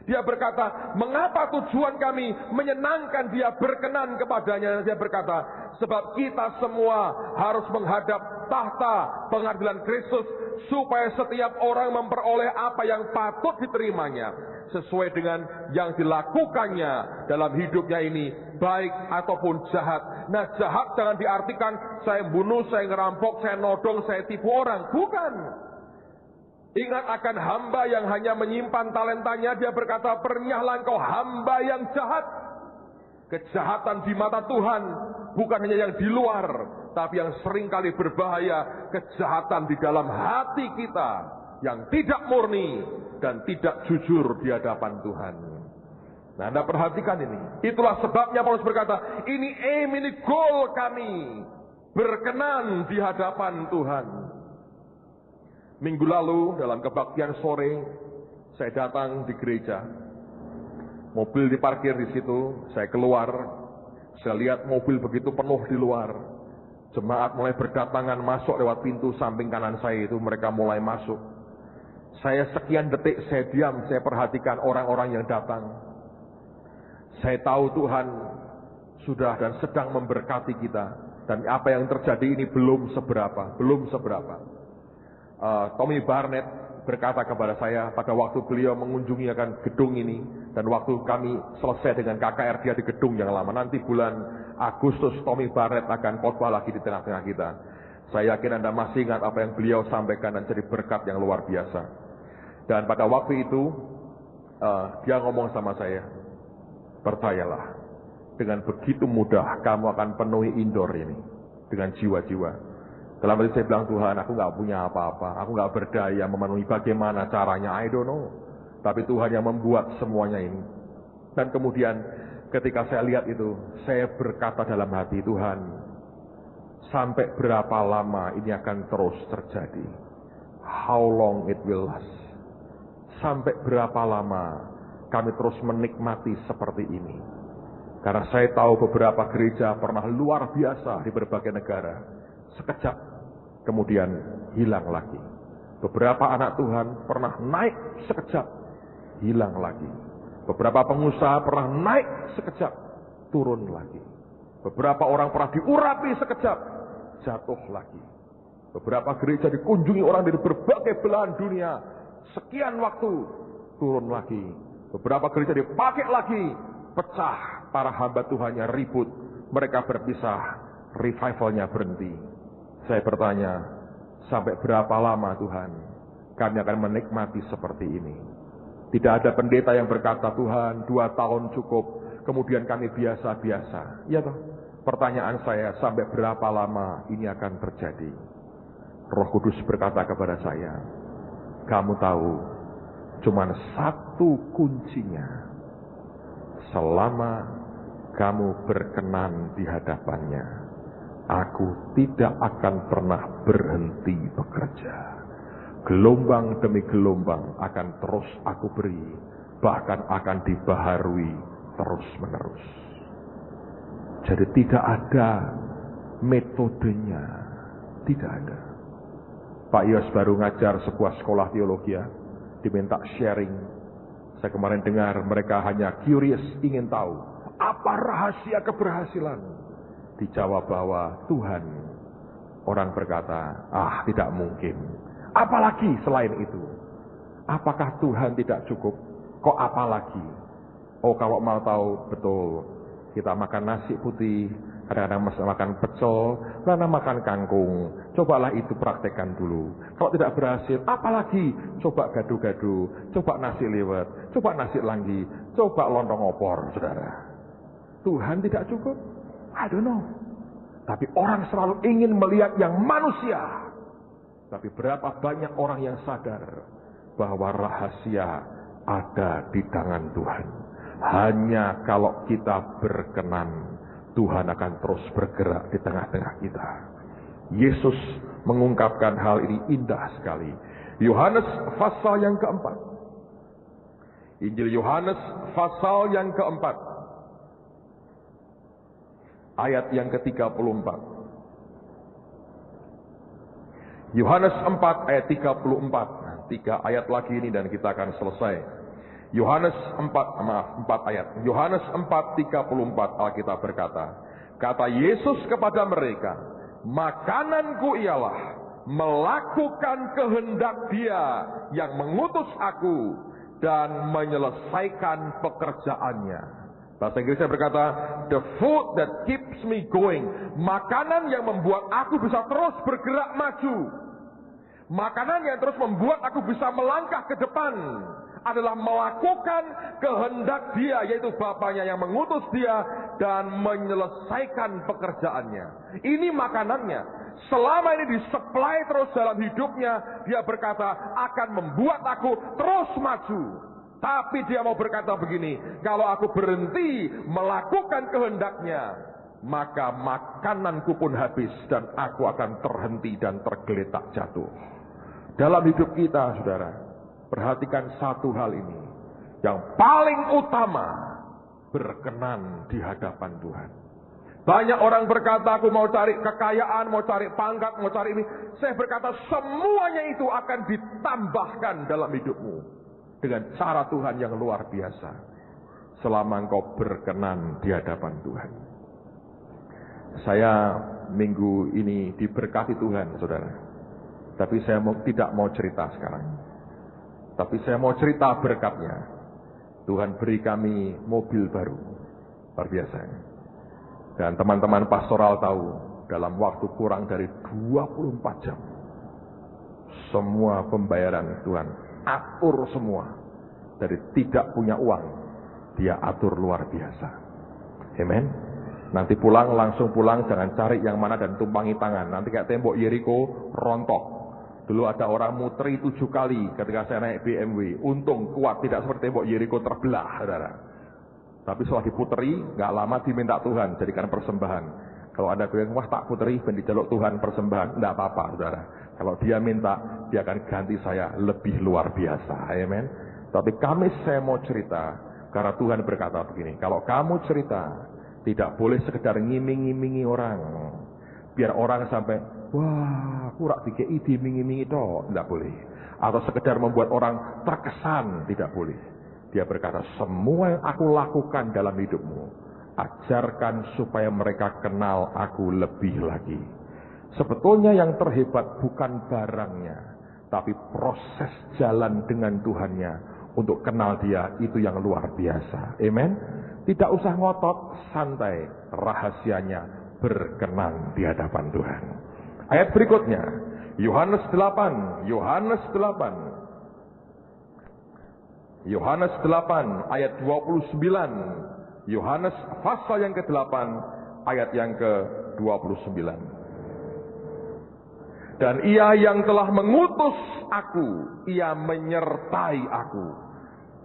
Dia berkata, mengapa tujuan kami menyenangkan Dia, berkenan kepadanya? Dia berkata, sebab kita semua harus menghadap tahta pengadilan Kristus, supaya setiap orang memperoleh apa yang patut diterimanya, sesuai dengan yang dilakukannya dalam hidupnya ini, baik ataupun jahat. Nah, jahat jangan diartikan saya bunuh, saya ngerampok, saya nodong, saya tipu orang. Bukan. Ingat akan hamba yang hanya menyimpan talentanya. Dia berkata, pernyahlah engkau hamba yang jahat. Kejahatan di mata Tuhan bukan hanya yang di luar, tapi yang seringkali berbahaya, kejahatan di dalam hati kita yang tidak murni dan tidak jujur di hadapan Tuhan. Nah, Anda perhatikan ini. Itulah sebabnya Paulus berkata, ini aim, ini goal kami, berkenan di hadapan Tuhan. Minggu lalu dalam kebaktian sore, saya datang di gereja. Mobil diparkir di situ, saya keluar. Saya lihat mobil begitu penuh di luar. Jemaat mulai berdatangan masuk lewat pintu samping kanan saya itu, mereka mulai masuk. Saya sekian detik, saya diam, saya perhatikan orang-orang yang datang. Saya tahu Tuhan sudah dan sedang memberkati kita. Dan apa yang terjadi ini belum seberapa. Tommy Barnett berkata kepada saya pada waktu beliau mengunjungi akan gedung ini, dan waktu kami selesai dengan KKR dia di gedung yang lama. Nanti bulan Agustus Tommy Barnett akan khotbah lagi di tengah-tengah kita. Saya yakin Anda masih ingat apa yang beliau sampaikan dan jadi berkat yang luar biasa. Dan pada waktu itu dia ngomong sama saya, percayalah, dengan begitu mudah kamu akan penuhi indoor ini dengan jiwa-jiwa. Dalam hati saya bilang, Tuhan, aku gak punya apa-apa, aku gak berdaya memenuhi, bagaimana caranya, I don't know. Tapi Tuhan yang membuat semuanya ini. Dan kemudian ketika saya lihat itu, saya berkata dalam hati, Tuhan, sampai berapa lama ini akan terus terjadi? How long it will last? Sampai berapa lama kami terus menikmati seperti ini? Karena saya tahu beberapa gereja pernah luar biasa di berbagai negara. Sekejap, kemudian hilang lagi. Beberapa anak Tuhan pernah naik sekejap, hilang lagi. Beberapa pengusaha pernah naik sekejap, turun lagi. Beberapa orang pernah diurapi sekejap, jatuh lagi. Beberapa gereja dikunjungi orang dari berbagai belahan dunia, sekian waktu, turun lagi. Beberapa gereja dipakai lagi, pecah. Para hamba Tuhannya ribut, mereka berpisah, revivalnya berhenti. Saya bertanya, Sampai berapa lama Tuhan kami akan menikmati seperti ini? Tidak ada pendeta yang berkata, Tuhan 2 tahun cukup, kemudian kami biasa-biasa. Ya toh? Pertanyaan saya, sampai berapa lama ini akan terjadi? Roh Kudus berkata kepada saya, kamu tahu, cuman satu kuncinya. Selama kamu berkenan di hadapannya, aku tidak akan pernah berhenti bekerja. Gelombang demi gelombang akan terus aku beri, bahkan akan dibaharui terus menerus. Jadi tidak ada metodenya, tidak ada. Pak Yos baru ngajar sebuah sekolah teologi, diminta sharing. Saya kemarin dengar mereka hanya curious, ingin tahu apa rahasia keberhasilan. Dijawab bahwa Tuhan. Orang berkata, tidak mungkin. Apalagi selain itu. Apakah Tuhan tidak cukup? Kok apalagi? Oh, kalau mau tahu betul, kita makan nasi putih, kadang-kadang makan pecel, kadang makan kangkung. Cobalah itu praktekkan dulu. Kalau tidak berhasil, apalagi? Coba gado-gado, coba nasi liwet, coba nasi langgi, coba lontong opor, saudara. Tuhan tidak cukup? I don't know. Tapi orang selalu ingin melihat yang manusia. Tapi berapa banyak orang yang sadar bahwa rahasia ada di tangan Tuhan. Hanya kalau kita berkenan, Tuhan akan terus bergerak di tengah-tengah kita. Yesus mengungkapkan hal ini indah sekali. Yohanes pasal yang keempat. Injil Yohanes pasal yang keempat. Ayat yang ke-34. Yohanes 4 ayat 34. 3 ayat lagi ini dan kita akan selesai. Yohanes 4 ayat. Yohanes 4:34 Alkitab berkata, kata Yesus kepada mereka, makananku ialah melakukan kehendak Dia yang mengutus aku dan menyelesaikan pekerjaannya. Bahasa Inggrisnya berkata, the food that keeps me going. Makanan yang membuat aku bisa terus bergerak maju. Makanan yang terus membuat aku bisa melangkah ke depan adalah melakukan kehendak Dia, yaitu Bapanya yang mengutus Dia dan menyelesaikan pekerjaannya. Ini makanannya. Selama ini disuplai terus dalam hidupnya, Dia berkata akan membuat aku terus maju. Tapi Dia mau berkata begini, kalau aku berhenti melakukan kehendaknya, maka makananku pun habis dan aku akan terhenti dan tergeletak jatuh. Dalam hidup kita, saudara, perhatikan satu hal ini. Yang paling utama, berkenan di hadapan Tuhan. Banyak orang berkata, aku mau cari kekayaan, mau cari pangkat, mau cari ini. Saya berkata, semuanya itu akan ditambahkan dalam hidupmu. Dengan cara Tuhan yang luar biasa. Selama engkau berkenan di hadapan Tuhan. Saya minggu ini diberkati Tuhan, saudara. Tapi saya tidak mau cerita sekarang. Tapi saya mau cerita berkatnya. Tuhan beri kami mobil baru. Luar biasa. Dan teman-teman pastoral tahu, dalam waktu kurang dari 24 jam. Semua pembayaran Tuhan atur semua. Dari tidak punya uang, Dia atur luar biasa. Amen. Nanti pulang, langsung pulang, jangan cari yang mana dan tumpangi tangan. Nanti kayak tembok Yeriko rontok. Dulu ada orang muteri 7 kali ketika saya naik BMW. Untung kuat, tidak seperti tembok Yeriko terbelah, saudara. Tapi setelah diputeri, gak lama diminta Tuhan, jadikan persembahan. Kalau Anda bilang, wah tak puteri, ben dijaluk Tuhan persembahan. Tidak apa-apa, saudara. Kalau Dia minta, Dia akan ganti saya lebih luar biasa. Amen. Tapi saya mau cerita, karena Tuhan berkata begini, kalau kamu cerita, tidak boleh sekedar ngiming-ngimingi orang. Biar orang sampai, wah, kurak dikei diiming-imingi toh, tidak boleh. Atau sekedar membuat orang terkesan, tidak boleh. Dia berkata, semua yang aku lakukan dalam hidupmu, ajarkan supaya mereka kenal aku lebih lagi. Sebetulnya yang terhebat bukan barangnya, tapi proses jalan dengan Tuhannya untuk kenal Dia, itu yang luar biasa. Amen. Tidak usah ngotot, santai. Rahasianya berkenan di hadapan Tuhan. Ayat berikutnya, Yohanes 8, Yohanes 8. Yohanes 8 ayat 29. Yohanes pasal yang ke-8 ayat yang ke-29. Dan ia yang telah mengutus aku, ia menyertai aku.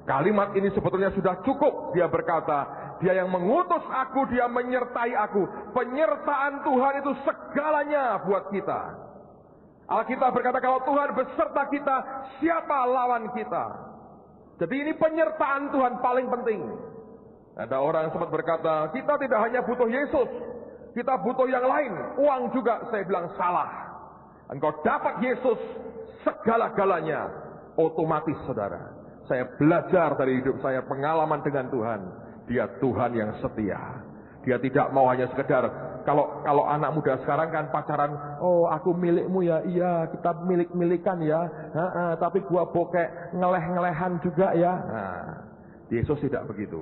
Kalimat ini sebetulnya sudah cukup. Dia berkata, dia yang mengutus aku, dia menyertai aku. Penyertaan Tuhan itu segalanya buat kita. Alkitab berkata kalau Tuhan beserta kita, siapa lawan kita? Jadi ini penyertaan Tuhan paling penting. Ada orang sempat berkata, kita tidak hanya butuh Yesus, kita butuh yang lain. Uang juga. Saya bilang salah. Engkau dapat Yesus, segala-galanya otomatis, saudara. Saya belajar dari hidup saya, pengalaman dengan Tuhan. Dia Tuhan yang setia. Dia tidak mau hanya sekedar, kalau anak muda sekarang kan pacaran, oh aku milikmu ya, iya kita milik-milikan ya, tapi gua bokek ngeleh-ngelehan juga ya. Nah, Yesus tidak begitu.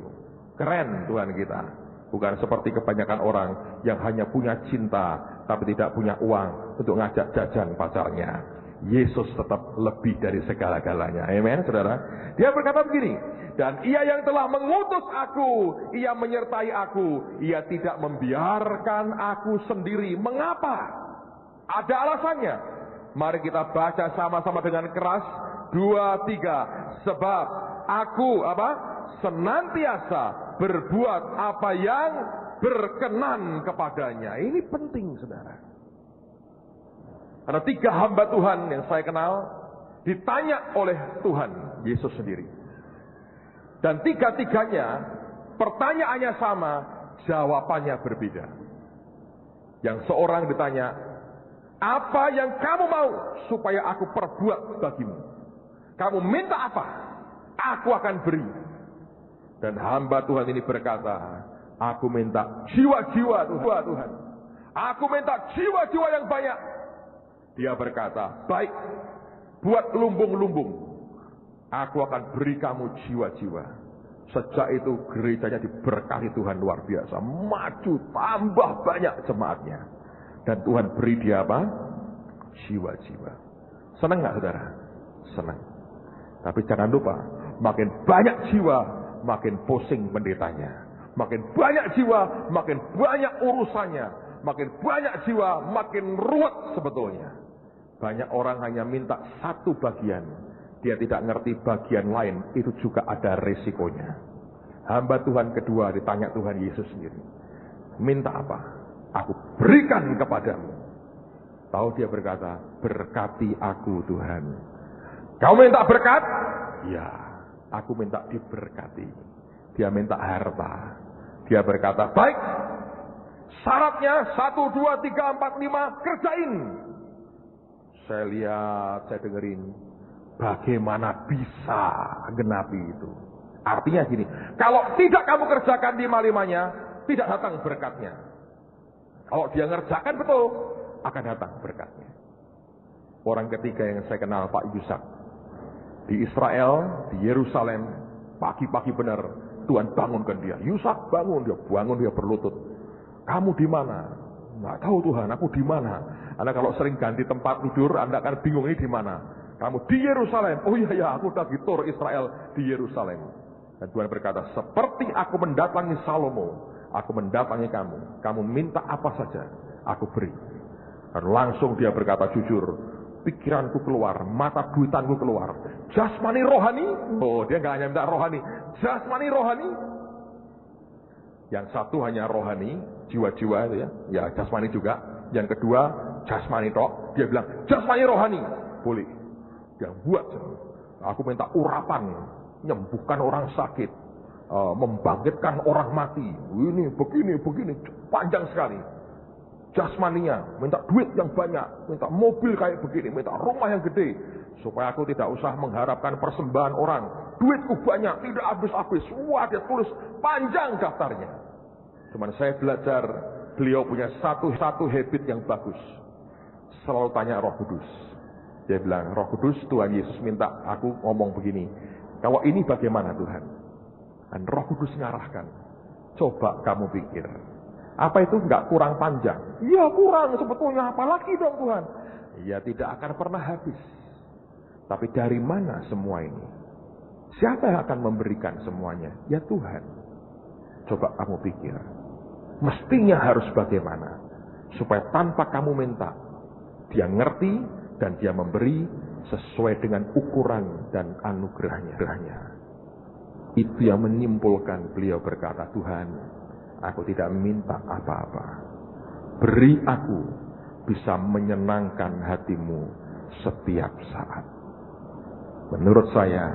Keren Tuhan kita. Bukan seperti kebanyakan orang yang hanya punya cinta, tapi tidak punya uang untuk ngajak jajan pacarnya. Yesus tetap lebih dari segala-galanya. Amen, saudara. Dia berkata begini, dan ia yang telah mengutus aku, ia menyertai aku, ia tidak membiarkan aku sendiri. Mengapa? Ada alasannya. Mari kita baca sama-sama dengan keras. 2, 3. Sebab aku senantiasa berbuat apa yang berkenan kepadanya. Ini penting, saudara. Ada 3 hamba Tuhan yang saya kenal, ditanya oleh Tuhan Yesus sendiri. Dan 3-tiganya pertanyaannya sama, jawabannya berbeda. Yang seorang ditanya, apa yang kamu mau supaya aku perbuat bagimu? Kamu minta apa? Aku akan beri. Dan hamba Tuhan ini berkata, aku minta jiwa-jiwa Tuhan. Aku minta jiwa-jiwa yang banyak. Dia berkata, baik, buat lumbung-lumbung. Aku akan beri kamu jiwa-jiwa. Sejak itu gerejanya diberkati Tuhan luar biasa. Maju, tambah banyak jemaatnya. Dan Tuhan beri dia apa? Jiwa-jiwa. Senang gak, saudara? Senang. Tapi jangan lupa, makin banyak jiwa, makin pusing pendetanya. Makin banyak jiwa, makin banyak urusannya. Makin banyak jiwa, makin ruwet sebetulnya. Banyak orang hanya minta satu bagian. Dia tidak ngerti bagian lain. Itu juga ada resikonya. Hamba Tuhan kedua ditanya Tuhan Yesus sendiri. Minta apa? Aku berikan kepadamu. Tahu dia berkata, berkati aku Tuhan. Kau minta berkat? Ya, aku minta diberkati. Dia minta harta. Dia berkata, baik. Syaratnya 1, 2, 3, 4, 5, kerjain. Saya lihat, saya dengerin. Bagaimana bisa genapi itu? Artinya gini, kalau tidak kamu kerjakan 5-5-nya, tidak datang berkatnya. Kalau dia ngerjakan betul, akan datang berkatnya. Orang ketiga yang saya kenal, Pak Yusak. Di Israel, di Yerusalem, pagi-pagi benar, Tuhan bangunkan dia. Yusak bangun, dia berlutut. Kamu di mana? Nggak tahu Tuhan, aku di mana? Anda kalau sering ganti tempat tidur, Anda akan bingung ini di mana. Kamu di Yerusalem. Oh iya, aku lagi tur Israel di Yerusalem. Dan Tuhan berkata, seperti aku mendatangi Salomo, aku mendatangi kamu. Kamu minta apa saja, aku beri. Dan langsung dia berkata jujur, pikiranku keluar, mata duitanku keluar. Jasmani rohani, oh dia nggak hanya minta rohani, jasmani rohani. Yang satu hanya rohani, jiwa-jiwa itu ya, ya jasmani juga. Yang kedua jasmani tok, dia bilang jasmani rohani, boleh. Dia buat, aku minta urapan, menyembuhkan orang sakit, membangkitkan orang mati. Ini begini, panjang sekali. Jasmaninya, minta duit yang banyak, minta mobil kayak begini, minta rumah yang gede, supaya aku tidak usah mengharapkan persembahan orang. Duitku banyak, tidak habis-habis. Wah, dia tulis panjang daftarnya. Cuman saya belajar, beliau punya satu habit yang bagus. Selalu tanya Roh Kudus. Dia bilang, Roh Kudus, Tuhan Yesus minta aku ngomong begini. Kalau ini bagaimana Tuhan? Dan Roh Kudus ngarahkan. Coba kamu pikir. Apa itu nggak kurang panjang? Iya kurang sebetulnya, apalagi dong Tuhan. ya tidak akan pernah habis. Tapi dari mana semua ini? Siapa yang akan memberikan semuanya? Ya Tuhan. Coba kamu pikir. Mestinya harus bagaimana? Supaya tanpa kamu minta, Dia ngerti dan Dia memberi sesuai dengan ukuran dan anugerahnya. Itu yang menyimpulkan beliau berkata, Tuhan, aku tidak minta apa-apa. Beri aku bisa menyenangkan hatimu setiap saat. Menurut saya,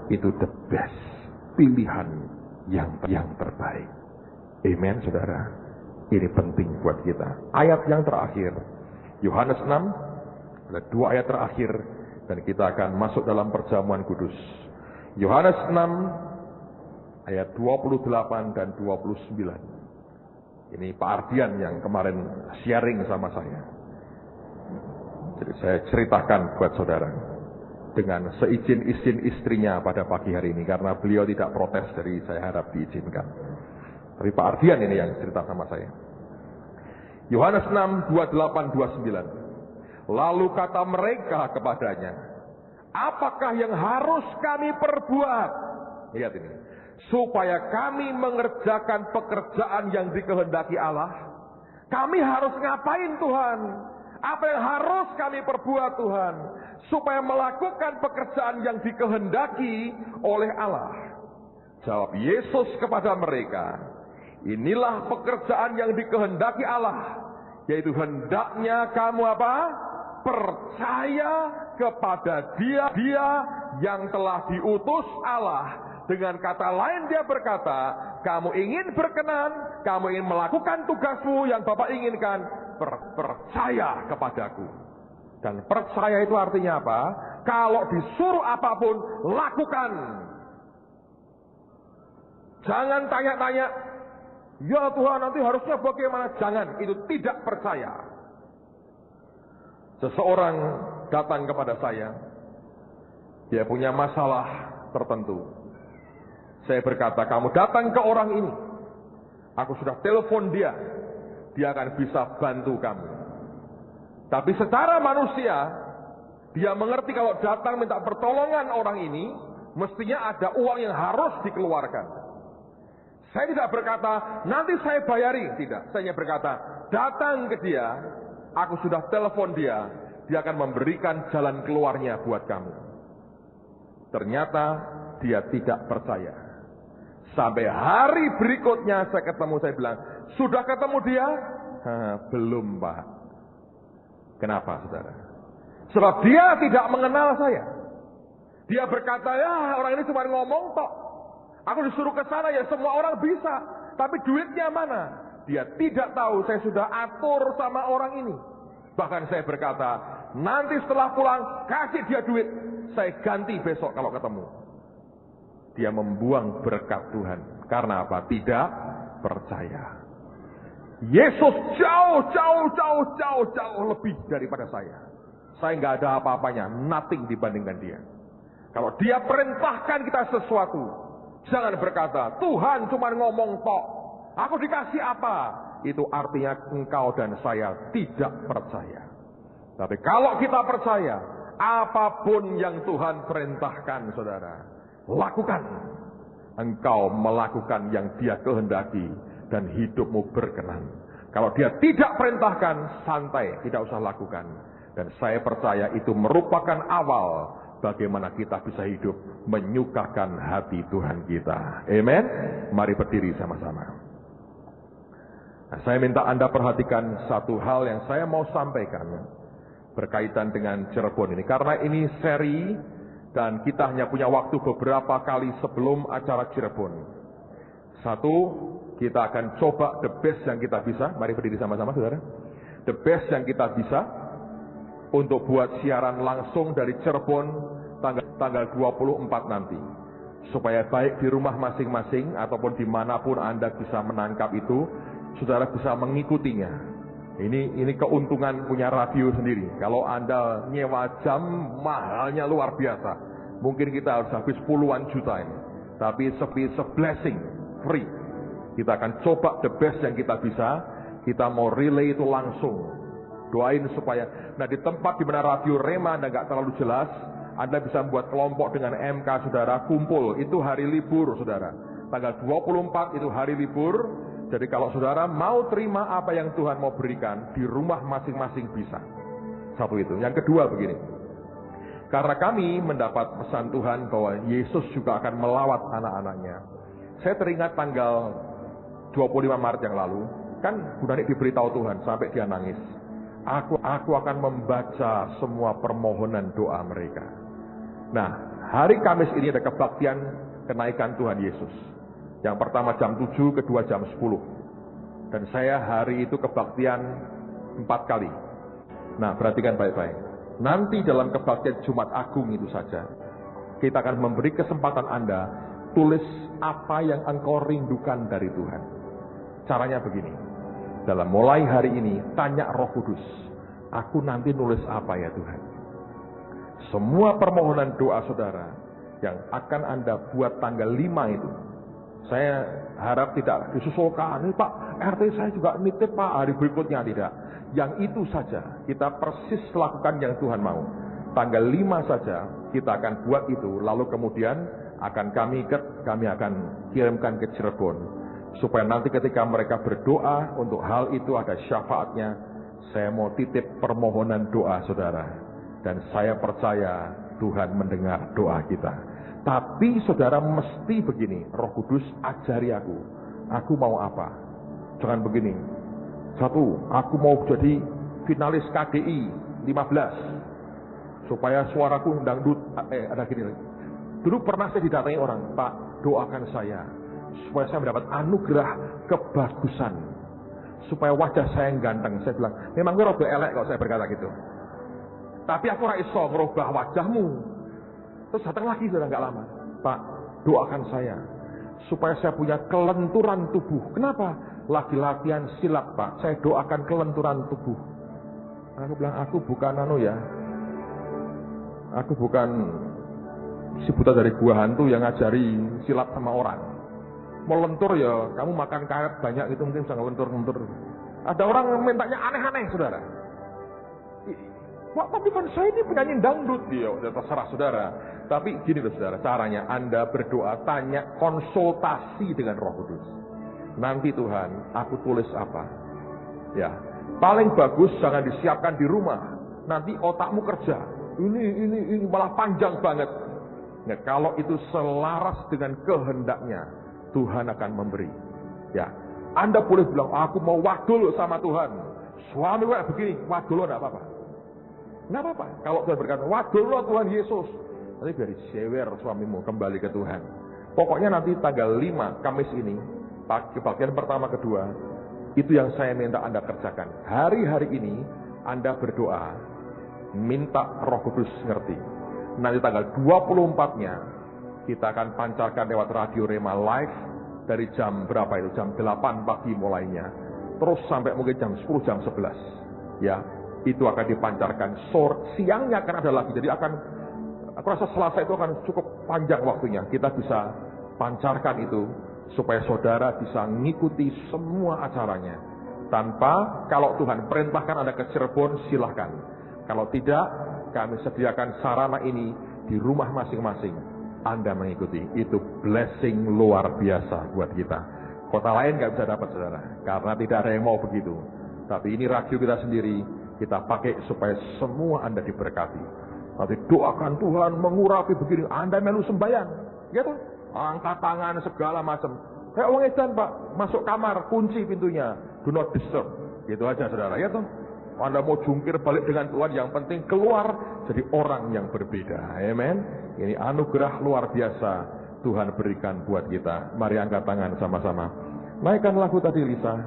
itu the best, pilihan yang terbaik. Amen, saudara. Ini penting buat kita. Ayat yang terakhir, Yohanes 6, ada 2 ayat terakhir, dan kita akan masuk dalam perjamuan kudus. Yohanes 6, ayat 28 dan 29. Ini Pak Ardian yang kemarin sharing sama saya. Jadi saya ceritakan buat saudara. Dengan seizin-izin istrinya pada pagi hari ini. Karena beliau tidak protes, dari saya harap diizinkan. Tapi Pak Ardian ini yang cerita sama saya. Yohanes 6, 28, 29. Lalu kata mereka kepadanya, apakah yang harus kami perbuat? Lihat ini. Supaya kami mengerjakan pekerjaan yang dikehendaki Allah. Kami harus ngapain Tuhan? Apa yang harus kami perbuat Tuhan? Supaya melakukan pekerjaan yang dikehendaki oleh Allah. Jawab Yesus kepada mereka, inilah pekerjaan yang dikehendaki Allah, yaitu hendaknya kamu apa? Percaya kepada Dia yang telah diutus Allah. Dengan kata lain Dia berkata, kamu ingin berkenan, kamu ingin melakukan tugasmu yang Bapak inginkan, percaya kepadaku. Dan percaya itu artinya apa? Kalau disuruh apapun, lakukan. Jangan tanya-tanya, ya Tuhan nanti harusnya bagaimana? Jangan, itu tidak percaya. Seseorang datang kepada saya, dia punya masalah tertentu. Saya berkata, kamu datang ke orang ini, aku sudah telepon dia akan bisa bantu kamu. Tapi secara manusia, dia mengerti kalau datang minta pertolongan orang ini, mestinya ada uang yang harus dikeluarkan. Saya tidak berkata, nanti saya bayari. Tidak, saya berkata, datang ke dia, aku sudah telepon dia akan memberikan jalan keluarnya buat kamu. Ternyata, dia tidak percaya. Sampai hari berikutnya saya ketemu, saya bilang, sudah ketemu dia? Belum Pak. Kenapa saudara? Sebab dia tidak mengenal saya. Dia berkata, ya orang ini cuma ngomong tok. Aku disuruh ke sana, ya semua orang bisa. Tapi duitnya mana? Dia tidak tahu saya sudah atur sama orang ini. Bahkan saya berkata, nanti setelah pulang kasih dia duit. Saya ganti besok kalau ketemu. Dia membuang berkat Tuhan. Karena apa? Tidak percaya. Yesus jauh lebih daripada saya. Saya nggak ada apa-apanya, nothing dibandingkan dia. Kalau dia perintahkan kita sesuatu, jangan berkata, Tuhan cuma ngomong tok, aku dikasih apa? Itu artinya engkau dan saya tidak percaya. Tapi kalau kita percaya, apapun yang Tuhan perintahkan, saudara, lakukan. Engkau melakukan yang Dia kehendaki dan hidupmu berkenan. Kalau Dia tidak perintahkan, santai, tidak usah lakukan. Dan saya percaya itu merupakan awal bagaimana kita bisa hidup menyukakan hati Tuhan kita. Amen. Mari berdiri sama-sama. Nah, saya minta Anda perhatikan satu hal yang saya mau sampaikan berkaitan dengan Cirebon ini. Karena ini seri dan kita hanya punya waktu beberapa kali sebelum acara Cirebon. Satu, kita akan coba the best yang kita bisa. Mari berdiri sama-sama, saudara. The best yang kita bisa untuk buat siaran langsung dari Cirebon tanggal 24 nanti. Supaya baik di rumah masing-masing ataupun dimanapun Anda bisa menangkap itu, saudara bisa mengikutinya. Ini keuntungan punya radio sendiri. Kalau Anda nyewa jam, mahalnya luar biasa. Mungkin kita harus habis puluhan juta ini. Tapi it's a blessing, free. Kita akan coba the best yang kita bisa. Kita mau relay itu langsung doain supaya, nah di tempat di mana Radio Rema Anda nggak terlalu jelas, Anda bisa membuat kelompok dengan MK saudara, kumpul, itu hari libur saudara. Tanggal 24 itu hari libur, jadi kalau saudara mau terima apa yang Tuhan mau berikan, di rumah masing-masing bisa. Satu itu. Yang kedua begini, karena kami mendapat pesan Tuhan bahwa Yesus juga akan melawat anak-anaknya. Saya teringat tanggal 25 Maret yang lalu, kan Bu Nani diberitahu Tuhan sampai dia nangis. Aku akan membaca semua permohonan doa mereka. Nah, hari Kamis ini ada kebaktian kenaikan Tuhan Yesus. Yang pertama jam 7, kedua jam 10. Dan saya hari itu kebaktian 4 kali. Nah, perhatikan baik-baik. Nanti dalam kebaktian Jumat Agung itu saja, kita akan memberi kesempatan Anda tulis apa yang engkau rindukan dari Tuhan. Caranya begini, dalam mulai hari ini, tanya Roh Kudus, aku nanti nulis apa ya Tuhan? Semua permohonan doa saudara yang akan Anda buat tanggal 5 itu, saya harap tidak disusulkan, Pak, RT saya juga nitip Pak, hari berikutnya tidak. Yang itu saja, kita persis lakukan yang Tuhan mau. Tanggal 5 saja, kita akan buat itu, lalu kemudian kami akan kirimkan ke Cirebon. Supaya nanti ketika mereka berdoa untuk hal itu ada syafaatnya, saya mau titip permohonan doa saudara. Dan saya percaya Tuhan mendengar doa kita. Tapi saudara mesti begini, Roh Kudus ajari aku mau apa? Jangan begini, 1, aku mau jadi finalis KDI 15. Supaya suaraku dangdut, ada gini. Dulu pernah saya didatangi orang, Pak, doakan saya supaya saya mendapat anugerah kebagusan, supaya wajah saya yang ganteng. Saya bilang, memang gue rada elek kalau saya berkata gitu, tapi aku ora iso merubah wajahmu. Terus datang lagi sudah nggak lama, Pak, doakan saya supaya saya punya kelenturan tubuh. Kenapa? Lagi latihan silat Pak, saya doakan kelenturan tubuh. Aku bilang, aku bukan aku bukan si buta dari gua hantu yang ngajari silat sama orang. Mau lentur ya, kamu makan karet banyak itu mungkin bisa ngelentur-lentur. Ada orang yang mintanya aneh-aneh, saudara. Wah, tapi kan saya ini penyanyi dangdut. Ya, terserah saudara. Tapi gini loh saudara, caranya Anda berdoa, tanya, konsultasi dengan Roh Kudus. Nanti Tuhan, aku tulis apa? Ya, paling bagus jangan disiapkan di rumah. Nanti otakmu kerja. Ini malah panjang banget. Nah, kalau itu selaras dengan kehendaknya, Tuhan akan memberi. Ya, Anda boleh bilang, aku mau wadul sama Tuhan. Suami kayak begini, wadul enggak apa-apa. Enggak apa-apa. Kalau Tuhan berkata, wadul Tuhan Yesus. Nanti biar disewer suamimu kembali ke Tuhan. Pokoknya nanti tanggal 5 Kamis ini, bagian pertama kedua, itu yang saya minta Anda kerjakan. Hari-hari ini Anda berdoa, minta Roh Kudus ngerti. Nanti tanggal 24-nya kita akan pancarkan lewat Radio Rema live dari jam berapa itu? Jam 8 pagi mulainya. Terus sampai mungkin jam 10, jam 11. Ya, itu akan dipancarkan. Siangnya akan ada lagi. Jadi aku rasa Selasa itu akan cukup panjang waktunya. Kita bisa pancarkan itu supaya saudara bisa mengikuti semua acaranya. Tanpa, kalau Tuhan perintahkan Anda ke Cirebon, silahkan. Kalau tidak, kami sediakan sarana ini di rumah masing-masing. Anda mengikuti, itu blessing luar biasa buat kita. Kota lain nggak bisa dapat saudara, karena tidak ada yang mau begitu. Tapi ini radio kita sendiri, kita pakai supaya semua Anda diberkati. Nanti doakan Tuhan mengurapi begini, Anda melu sembahyang, gitu, angkat tangan segala macam. Kayak orang edan Pak, masuk kamar, kunci pintunya, do not disturb, gitu aja saudara, ya toh. Anda mau jungkir balik dengan Tuhan, yang penting keluar jadi orang yang berbeda. Amen. Ini anugerah luar biasa Tuhan berikan buat kita. Mari angkat tangan sama-sama. Naikkan lagu tadi Lisa.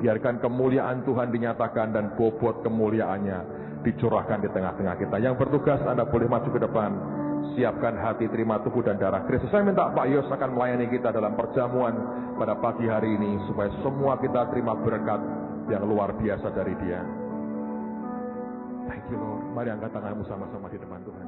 Biarkan kemuliaan Tuhan dinyatakan dan bobot kemuliaannya dicurahkan di tengah-tengah kita. Yang bertugas Anda boleh maju ke depan. Siapkan hati, terima tubuh dan darah Kristus. Saya minta Pak Yos akan melayani kita dalam perjamuan pada pagi hari ini, supaya semua kita terima berkat yang luar biasa dari Dia. Thank you Lord. Mari angkat tanganmu sama-sama di depan Tuhan.